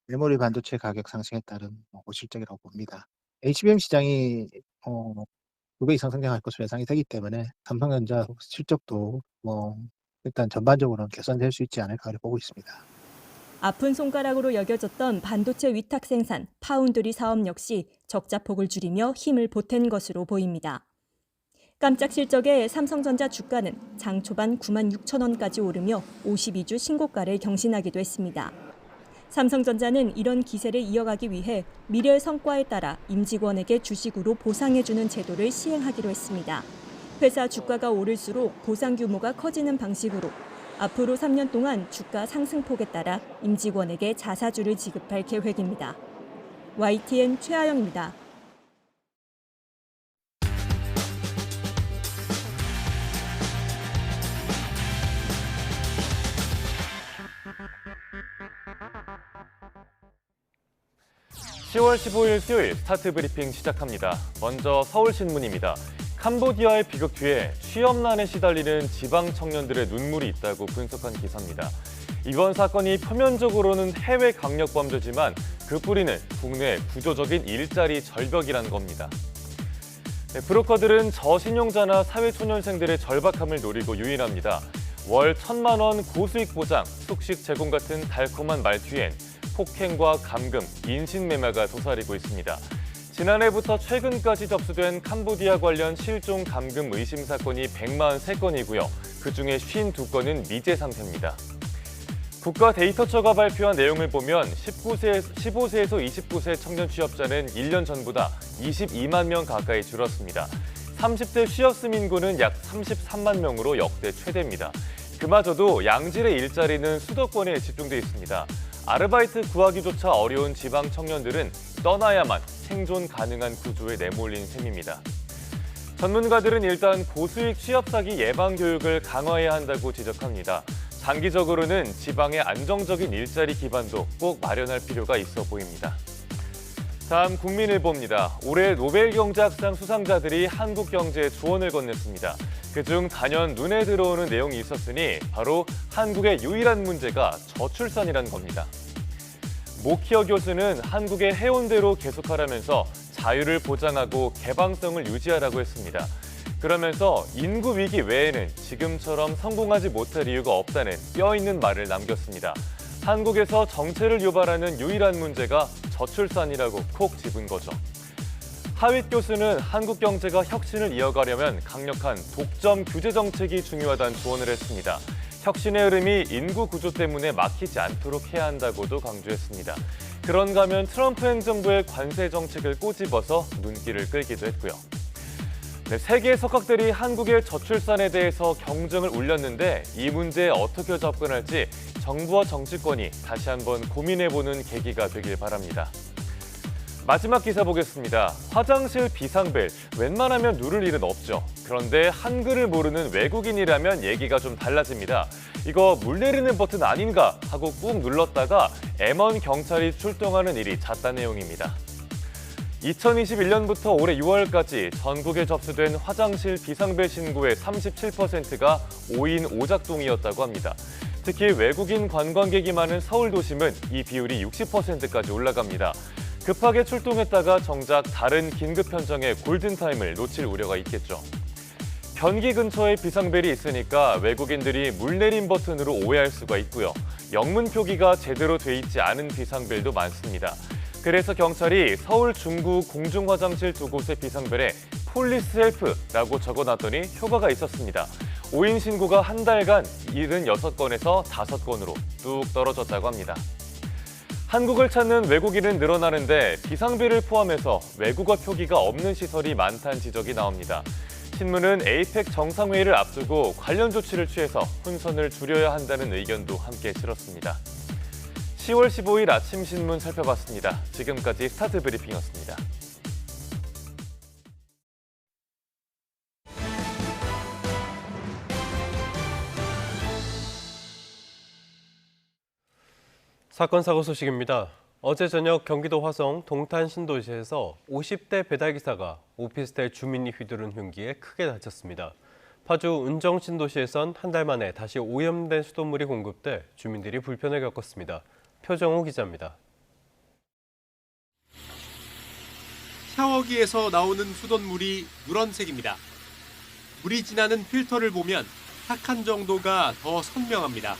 메모리 반도체 가격 상승에 따른 고실적이라고 봅니다. HBM 시장이 2배 이상 성장할 것으로 예상이 되기 때문에 삼성전자 실적도 일단 전반적으로는 개선될 수 있지 않을까 보고 있습니다. 아픈 손가락으로 여겨졌던 반도체 위탁 생산, 파운드리 사업 역시 적자폭을 줄이며 힘을 보탠 것으로 보입니다. 깜짝 실적에 삼성전자 주가는 장 초반 9만 6천 원까지 오르며 52주 신고가를 경신하기도 했습니다. 삼성전자는 이런 기세를 이어가기 위해 미래의 성과에 따라 임직원에게 주식으로 보상해주는 제도를 시행하기로 했습니다. 회사 주가가 오를수록 보상 규모가 커지는 방식으로 앞으로 3년 동안 주가 상승폭에 따라 임직원에게 자사주를 지급할 계획입니다. YTN 최하영입니다. (10월 15일) 수요일 스타트 브리핑 시작합니다. 먼저 서울신문입니다. 캄보디아의 비극 뒤에 취업난에 시달리는 지방 청년들의 눈물이 있다고 분석한 기사입니다. 이번 사건이 표면적으로는 해외 강력 범죄지만 그 뿌리는 국내 구조적인 일자리 절벽이라는 겁니다. 브로커들은 저신용자나 사회초년생들의 절박함을 노리고 유인합니다. 월 1,000만 원 고수익 보장, 숙식 제공 같은 달콤한 말 뒤엔 폭행과 감금, 인신매매가 도사리고 있습니다. 지난해부터 최근까지 접수된 캄보디아 관련 실종 감금 의심 사건이 143건이고요. 그중에 52건은 미제 상태입니다. 국가데이터처가 발표한 내용을 보면 15세에서 29세 청년 취업자는 1년 전보다 22만 명 가까이 줄었습니다. 30대 취업스 인구는 약 33만 명으로 역대 최대입니다. 그마저도 양질의 일자리는 수도권에 집중돼 있습니다. 아르바이트 구하기조차 어려운 지방 청년들은 떠나야만 생존 가능한 구조에 내몰린 셈입니다. 전문가들은 일단 고수익 취업 사기 예방 교육을 강화해야 한다고 지적합니다. 장기적으로는 지방의 안정적인 일자리 기반도 꼭 마련할 필요가 있어 보입니다. 다음 국민일보입니다. 올해 노벨경제학상 수상자들이 한국 경제에 조언을 건넸습니다. 그중 단연 눈에 들어오는 내용이 있었으니 바로 한국의 유일한 문제가 저출산이라는 겁니다. 모키어 교수는 한국의 해온대로 계속하라면서 자유를 보장하고 개방성을 유지하라고 했습니다. 그러면서 인구 위기 외에는 지금처럼 성공하지 못할 이유가 없다는 뼈있는 말을 남겼습니다. 한국에서 정체를 유발하는 유일한 문제가 저출산이라고 콕 집은 거죠. 하윗 교수는 한국 경제가 혁신을 이어가려면 강력한 독점 규제 정책이 중요하다는 조언을 했습니다. 혁신의 흐름이 인구 구조 때문에 막히지 않도록 해야 한다고도 강조했습니다. 그런가 하면 트럼프 행정부의 관세 정책을 꼬집어서 눈길을 끌기도 했고요. 세계 석학들이 한국의 저출산에 대해서 경쟁을 울렸는데 이 문제에 어떻게 접근할지 정부와 정치권이 다시 한번 고민해보는 계기가 되길 바랍니다. 마지막 기사 보겠습니다. 화장실 비상벨, 웬만하면 누를 일은 없죠. 그런데 한글을 모르는 외국인이라면 얘기가 좀 달라집니다. 이거 물 내리는 버튼 아닌가 하고 꾹 눌렀다가 M1 경찰이 출동하는 일이 잦다는 내용입니다. 2021년부터 올해 6월까지 전국에 접수된 화장실 비상벨 신고의 37%가 5인 5작동이었다고 합니다. 특히 외국인 관광객이 많은 서울 도심은 이 비율이 60%까지 올라갑니다. 급하게 출동했다가 정작 다른 긴급 현장의 골든타임을 놓칠 우려가 있겠죠. 변기 근처에 비상벨이 있으니까 외국인들이 물내림 버튼으로 오해할 수가 있고요. 영문 표기가 제대로 돼 있지 않은 비상벨도 많습니다. 그래서 경찰이 서울 중구 공중화장실 두 곳의 비상벨에 폴리스 헬프라고 적어놨더니 효과가 있었습니다. 오인 신고가 한 달간 76건에서 5건으로 뚝 떨어졌다고 합니다. 한국을 찾는 외국인은 늘어나는데 비상벨을 포함해서 외국어 표기가 없는 시설이 많다는 지적이 나옵니다. 신문은 에이펙 정상회의를 앞두고 관련 조치를 취해서 혼선을 줄여야 한다는 의견도 함께 실었습니다. 10월 15일 아침 신문 살펴봤습니다. 지금까지 스타트 브리핑이었습니다. 사건 사고 소식입니다. 어제 저녁 경기도 화성 동탄 신도시에서 50대 배달기사가 오피스텔 주민이 휘두른 흉기에 크게 다쳤습니다. 파주 은정 신도시에선 한 달 만에 다시 오염된 수돗물이 공급돼 주민들이 불편을 겪었습니다. 표정호 기자입니다. 샤워기에서 나오는 수돗물이 누런색입니다. 물이 지나는 필터를 보면 탁한 정도가 더 선명합니다.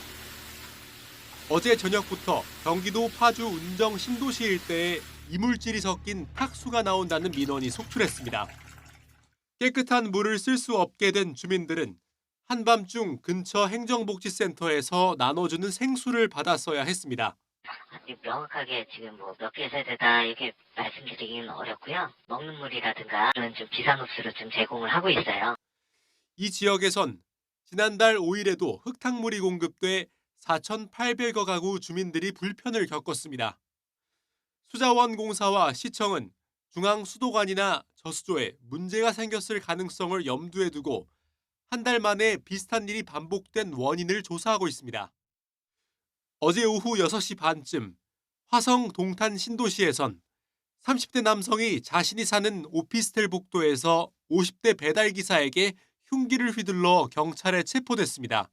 어제 저녁부터 경기도 파주 은정 신도시 일대에 이물질이 섞인 탁수가 나온다는 민원이 속출했습니다. 깨끗한 물을 쓸 수 없게 된 주민들은 한밤중 근처 행정복지센터에서 나눠주는 생수를 받았어야 했습니다. 명확하게 지금 몇 개 세대다 이렇게 말씀드리기는 어렵고요. 먹는 물이라든가 그런 좀 비상급수로 좀 제공을 하고 있어요. 이 지역에선 지난달 5일에도 흙탕물이 공급돼 4,800여 가구 주민들이 불편을 겪었습니다. 수자원공사와 시청은 중앙수도관이나 저수조에 문제가 생겼을 가능성을 염두에 두고 한 달 만에 비슷한 일이 반복된 원인을 조사하고 있습니다. 어제 오후 6시 반쯤 화성 동탄 신도시에선 30대 남성이 자신이 사는 오피스텔 복도에서 50대 배달기사에게 흉기를 휘둘러 경찰에 체포됐습니다.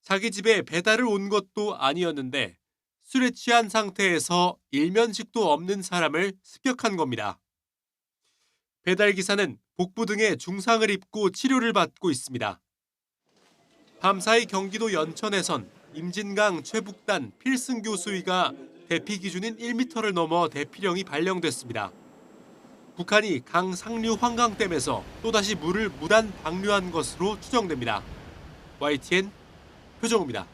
자기 집에 배달을 온 것도 아니었는데 술에 취한 상태에서 일면식도 없는 사람을 습격한 겁니다. 배달기사는 복부 등에 중상을 입고 치료를 받고 있습니다. 밤사이 경기도 연천에선 임진강 최북단 필승교 수위가 대피 기준인 1m를 넘어 대피령이 발령됐습니다. 북한이 강 상류 환강댐에서 또다시 물을 무단 방류한 것으로 추정됩니다. YTN 표정호입니다.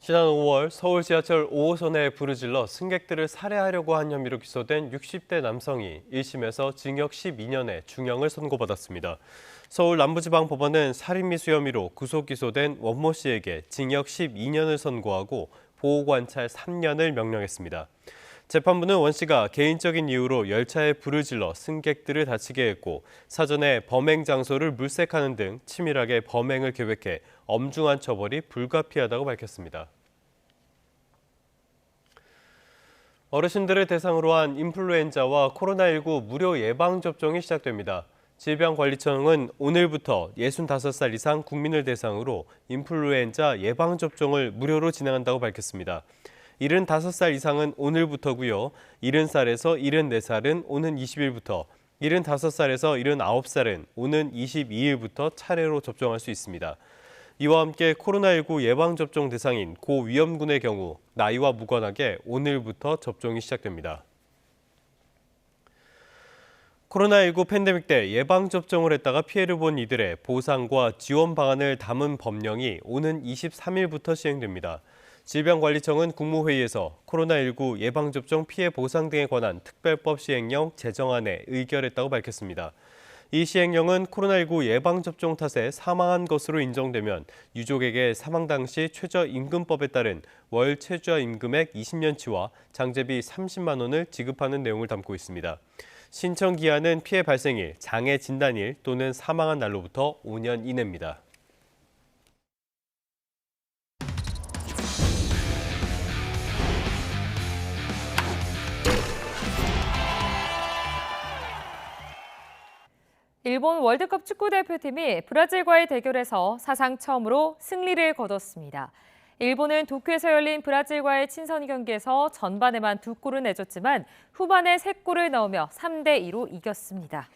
지난 5월 서울 지하철 5호선에 불을 질러 승객들을 살해하려고 한 혐의로 기소된 60대 남성이 1심에서 징역 12년의 중형을 선고받았습니다. 서울 남부지방법원은 살인미수 혐의로 구속 기소된 원모 씨에게 징역 12년을 선고하고 보호관찰 3년을 명령했습니다. 재판부는 원 씨가 개인적인 이유로 열차에 불을 질러 승객들을 다치게 했고 사전에 범행 장소를 물색하는 등 치밀하게 범행을 계획해 엄중한 처벌이 불가피하다고 밝혔습니다. 어르신들을 대상으로 한 인플루엔자와 코로나19 무료 예방접종이 시작됩니다. 질병관리청은 오늘부터 65살 이상 국민을 대상으로 인플루엔자 예방접종을 무료로 진행한다고 밝혔습니다. 75살 이상은 오늘부터고요. 70살에서 74살은 오는 20일부터, 75살에서 79살은 오는 22일부터 차례로 접종할 수 있습니다. 이와 함께 코로나19 예방접종 대상인 고위험군의 경우 나이와 무관하게 오늘부터 접종이 시작됩니다. 코로나19 팬데믹 때 예방접종을 했다가 피해를 본 이들의 보상과 지원 방안을 담은 법령이 오는 23일부터 시행됩니다. 질병관리청은 국무회의에서 코로나19 예방접종 피해 보상 등에 관한 특별법 시행령 제정안에 의결했다고 밝혔습니다. 이 시행령은 코로나19 예방접종 탓에 사망한 것으로 인정되면 유족에게 사망 당시 최저임금법에 따른 월 최저임금액 20년치와 장제비 30만 원을 지급하는 내용을 담고 있습니다. 신청 기한은 피해 발생일, 장애 진단일 또는 사망한 날로부터 5년 이내입니다. 일본 월드컵 축구대표팀이 브라질과의 대결에서 사상 처음으로 승리를 거뒀습니다. 일본은 도쿄에서 열린 브라질과의 친선 경기에서 전반에만 2골을 내줬지만 후반에 3골을 넣으며 3대2로 이겼습니다.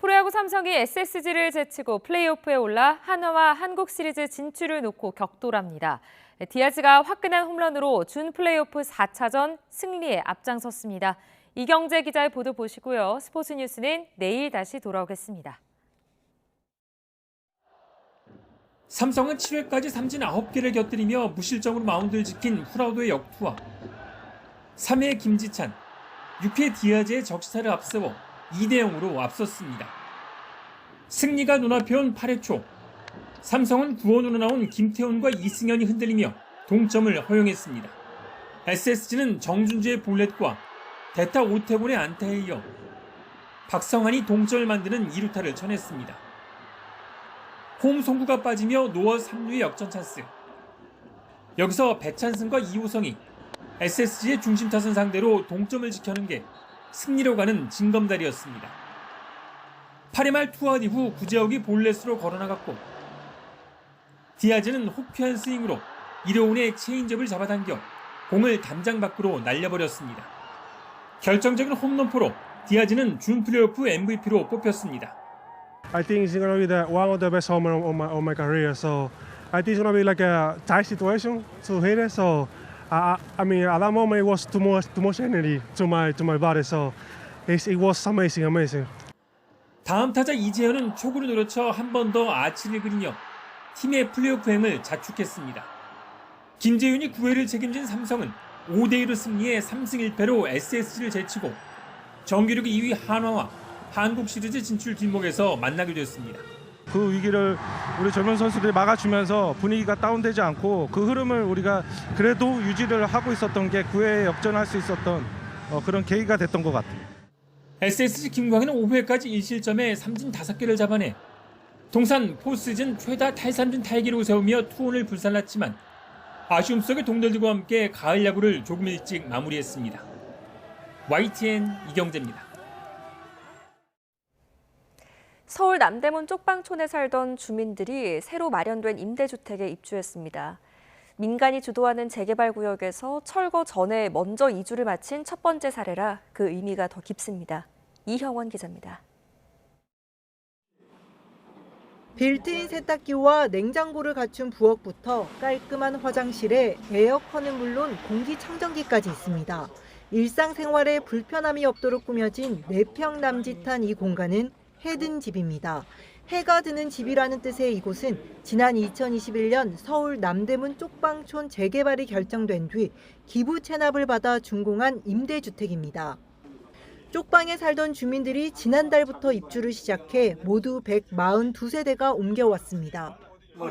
프로야구 삼성이 SSG를 제치고 플레이오프에 올라 한화와 한국 시리즈 진출을 놓고 격돌합니다. 디아즈가 화끈한 홈런으로 준 플레이오프 4차전 승리에 앞장섰습니다. 이경재 기자의 보도 보시고요. 스포츠 뉴스는 내일 다시 돌아오겠습니다. 삼성은 7회까지 삼진 9개를 곁들이며 무실점으로 마운드를 지킨 후라우도의 역투와 3회 김지찬, 6회 디아즈의 적시타를 앞세워 2대0으로 앞섰습니다. 승리가 눈앞에 온 8회 초, 삼성은 구원으로 나온 김태훈과 이승현이 흔들리며 동점을 허용했습니다. SSG는 정준주의 볼넷과 대타 오태곤의 안타에 이어 박성환이 동점을 만드는 2루타를 쳐냈습니다. 홈 송구가 빠지며 노어 3루의 역전 찬스. 여기서 배찬승과 이호성이 SSG의 중심 타선 상대로 동점을 지켜낸 게 승리로 가는 징검다리였습니다. 8회 말 투아웃 이후 구재욱이 볼넷으로 걸어나갔고 디아즈는 호쾌한 스윙으로 이로운의 체인지업을 잡아당겨 공을 담장 밖으로 날려버렸습니다. 결정적인 홈런포로 디아즈는 준 플레이오프 MVP로 뽑혔습니다. I think it's gonna be one of the best home run of my career. So I think it's gonna be like a tight situation to hit it. So I mean, at that moment it was too much energy to my body. So it was amazing. 다음 타자 이재현은 초구를 노려쳐 한 번 더 아치를 그리며 팀의 플레이오프 행을 자축했습니다. 김재윤이 9회를 책임진 삼성은 5대1로 승리해 3승 1패로 SSG를 제치고 정규리그 2위 한화와 한국 시리즈 진출 뒷목에서 만나게 됐습니다. 그 위기를 우리 젊은 선수들이 막아주면서 분위기가 다운되지 않고 그 흐름을 우리가 그래도 유지를 하고 있었던 게 9회에 역전할 수 있었던 그런 계기가 됐던 것 같아요. SSG 김광현은 5회까지 1실점에 삼진 5개를 잡아내 통산 포시즌 최다 탈삼진 타이기록을 세우며 투혼을 불살랐지만 아쉬움 속의 동료들과 함께 가을 야구를 조금 일찍 마무리했습니다. YTN 이경재입니다. 서울 남대문 쪽방촌에 살던 주민들이 새로 마련된 임대주택에 입주했습니다. 민간이 주도하는 재개발 구역에서 철거 전에 먼저 이주를 마친 첫 번째 사례라 그 의미가 더 깊습니다. 이형원 기자입니다. 빌트인 세탁기와 냉장고를 갖춘 부엌부터 깔끔한 화장실에 에어컨은 물론 공기청정기까지 있습니다. 일상생활에 불편함이 없도록 꾸며진 4평 남짓한 이 공간은 해든 집입니다. 해가 드는 집이라는 뜻의 이곳은 지난 2021년 서울 남대문 쪽방촌 재개발이 결정된 뒤 기부 체납을 받아 준공한 임대주택입니다. 쪽방에 살던 주민들이 지난달부터 입주를 시작해 모두 142세대가 옮겨왔습니다.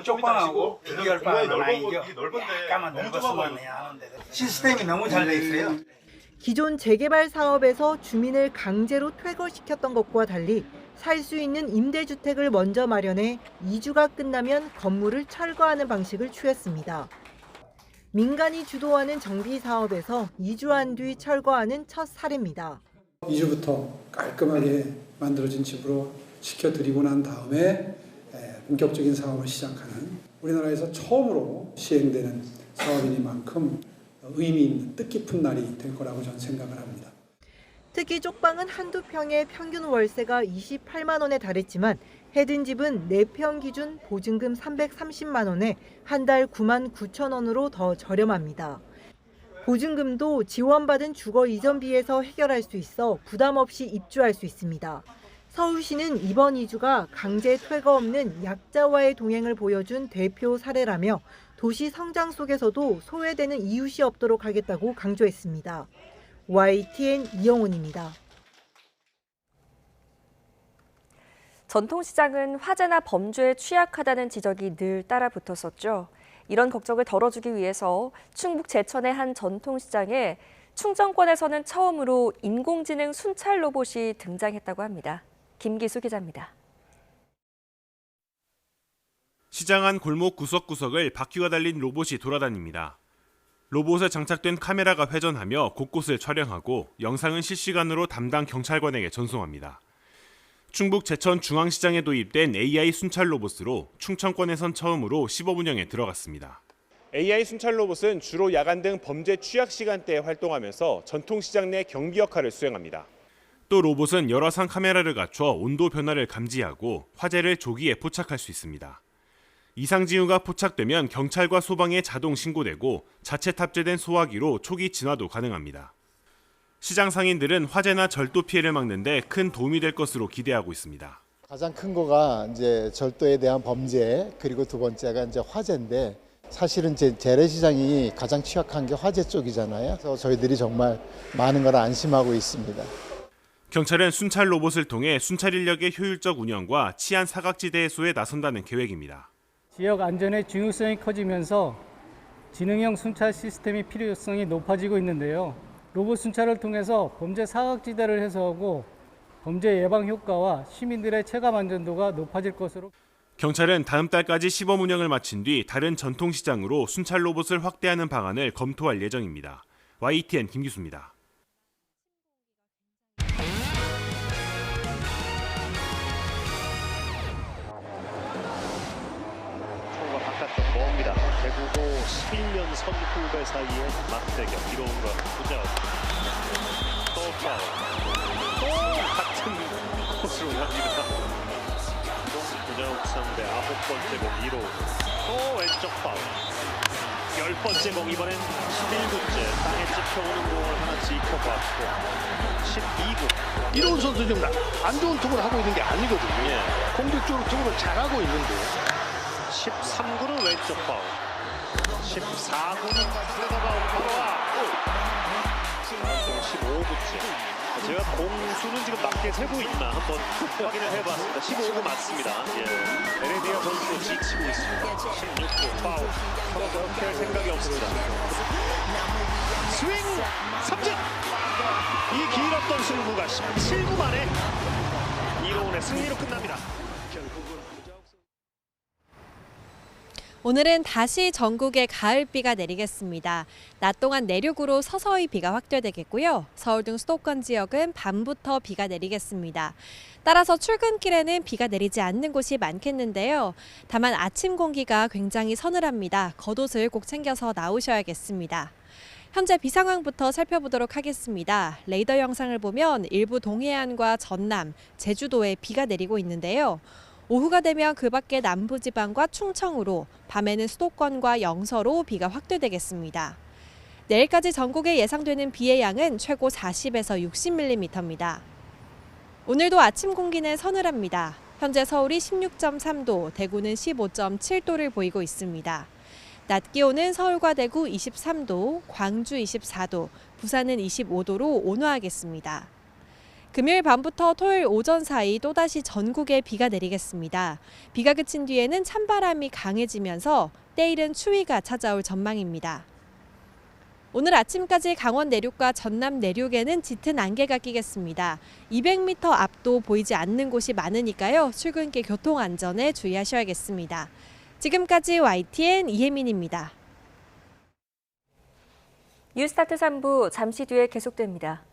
쪽방하고 비교할 바는 아니죠. 약간만 넓었으면 하는데 시스템이 너무 잘 돼 있어요. 기존 재개발 사업에서 주민을 강제로 퇴거시켰던 것과 달리 살 수 있는 임대주택을 먼저 마련해 이주가 끝나면 건물을 철거하는 방식을 취했습니다. 민간이 주도하는 정비 사업에서 이주한 뒤 철거하는 첫 사례입니다. 이주부터 깔끔하게 만들어진 집으로 시켜드리고 난 다음에 본격적인 사업을 시작하는 우리나라에서 처음으로 시행되는 사업이니만큼 의미 있는 뜻깊은 날이 될 거라고 저는 생각을 합니다. 특히 쪽방은 한두 평의 평균 월세가 28만 원에 달했지만 해든 집은 4평 기준 보증금 330만 원에 한 달 9만 9천 원으로 더 저렴합니다. 보증금도 지원받은 주거 이전비에서 해결할 수 있어 부담 없이 입주할 수 있습니다. 서울시는 이번 이주가 강제 퇴거 없는 약자와의 동행을 보여준 대표 사례라며 도시 성장 속에서도 소외되는 이웃이 없도록 하겠다고 강조했습니다. YTN 이영훈입니다. 전통시장은 화재나 범죄에 취약하다는 지적이 늘 따라붙었었죠. 이런 걱정을 덜어주기 위해서 충북 제천의 한 전통시장에 충정권에서는 처음으로 인공지능 순찰 로봇이 등장했다고 합니다. 김기수 기자입니다. 시장 안 골목 구석구석을 바퀴가 달린 로봇이 돌아다닙니다. 로봇에 장착된 카메라가 회전하며 곳곳을 촬영하고 영상은 실시간으로 담당 경찰관에게 전송합니다. 충북 제천 중앙시장에 도입된 AI 순찰 로봇으로 충청권에선 처음으로 시범 운영에 들어갔습니다. AI 순찰 로봇은 주로 야간 등 범죄 취약 시간대에 활동하면서 전통시장 내 경비 역할을 수행합니다. 또 로봇은 열화상 카메라를 갖춰 온도 변화를 감지하고 화재를 조기에 포착할 수 있습니다. 이상 징후가 포착되면 경찰과 소방에 자동 신고되고 자체 탑재된 소화기로 초기 진화도 가능합니다. 시장 상인들은 화재나 절도 피해를 막는 데 큰 도움이 될 것으로 기대하고 있습니다. 가장 큰 거가 이제 절도에 대한 범죄, 그리고 두 번째가 이제 화재인데, 사실은 이제 재래시장이 가장 취약한 게 화재 쪽이잖아요. 그래서 저희들이 정말 많은 걸 안심하고 있습니다. 경찰은 순찰 로봇을 통해 순찰 인력의 효율적 운영과 치안 사각지대 해소에 나선다는 계획입니다. 지역 안전의 중요성이 커지면서 지능형 순찰 시스템의 필요성이 높아지고 있는데요. 로봇 순찰을 통해서 범죄 사각지대를 해소하고 범죄 예방 효과와 시민들의 체감 안전도가 높아질 것으로. 경찰은 다음 달까지 시범 운영을 마친 뒤 다른 전통시장으로 순찰 로봇을 확대하는 방안을 검토할 예정입니다. YTN 김기수입니다. 초가 바깥쪽 멉니다. 대구고 11년 선후배 사이의 맞대결. 이로운과 구자욱. 또 파울. 또 같은 코스로 갑니다. 구자욱 상대 9번째 공 1호. 또 왼쪽 파울. 10번째 공 이번엔 11구째. 땅에 찝혀오는 공을 하나 지켜봤고 12구. 이로운 선수 좀 안 좋은 투구를 하고 있는 게 아니거든요. 공격적으로 투구를 잘하고 있는데. 13구는 왼쪽 파울. 14구는 들어가 오파와 15구째. 제가 공수는 지금 맞게 세고 있나 한번 확인을 해봤습니다. 15구 맞습니다. 에레디아 선수 지치고 있습니다. 16구 파울. 서로 그렇게 할 생각이 없습니다. 스윙 삼진. 이 길었던 승부가 17구 만에 이로운의 승리로 끝납니다. 오늘은 다시 전국에 가을비가 내리겠습니다. 낮 동안 내륙으로 서서히 비가 확대되겠고요. 서울 등 수도권 지역은 밤부터 비가 내리겠습니다. 따라서 출근길에는 비가 내리지 않는 곳이 많겠는데요. 다만 아침 공기가 굉장히 서늘합니다. 겉옷을 꼭 챙겨서 나오셔야겠습니다. 현재 비 상황부터 살펴보도록 하겠습니다. 레이더 영상을 보면 일부 동해안과 전남, 제주도에 비가 내리고 있는데요. 오후가 되면 그 밖에 남부지방과 충청으로, 밤에는 수도권과 영서로 비가 확대되겠습니다. 내일까지 전국에 예상되는 비의 양은 최고 40에서 60mm입니다. 오늘도 아침 공기는 서늘합니다. 현재 서울이 16.3도, 대구는 15.7도를 보이고 있습니다. 낮 기온은 서울과 대구 23도, 광주 24도, 부산은 25도로 온화하겠습니다. 금요일 밤부터 토요일 오전 사이 또다시 전국에 비가 내리겠습니다. 비가 그친 뒤에는 찬바람이 강해지면서 때이른 추위가 찾아올 전망입니다. 오늘 아침까지 강원 내륙과 전남 내륙에는 짙은 안개가 끼겠습니다. 200m 앞도 보이지 않는 곳이 많으니까요. 출근길 교통 안전에 주의하셔야겠습니다. 지금까지 YTN 이혜민입니다. 뉴스타트 3부 잠시 뒤에 계속됩니다.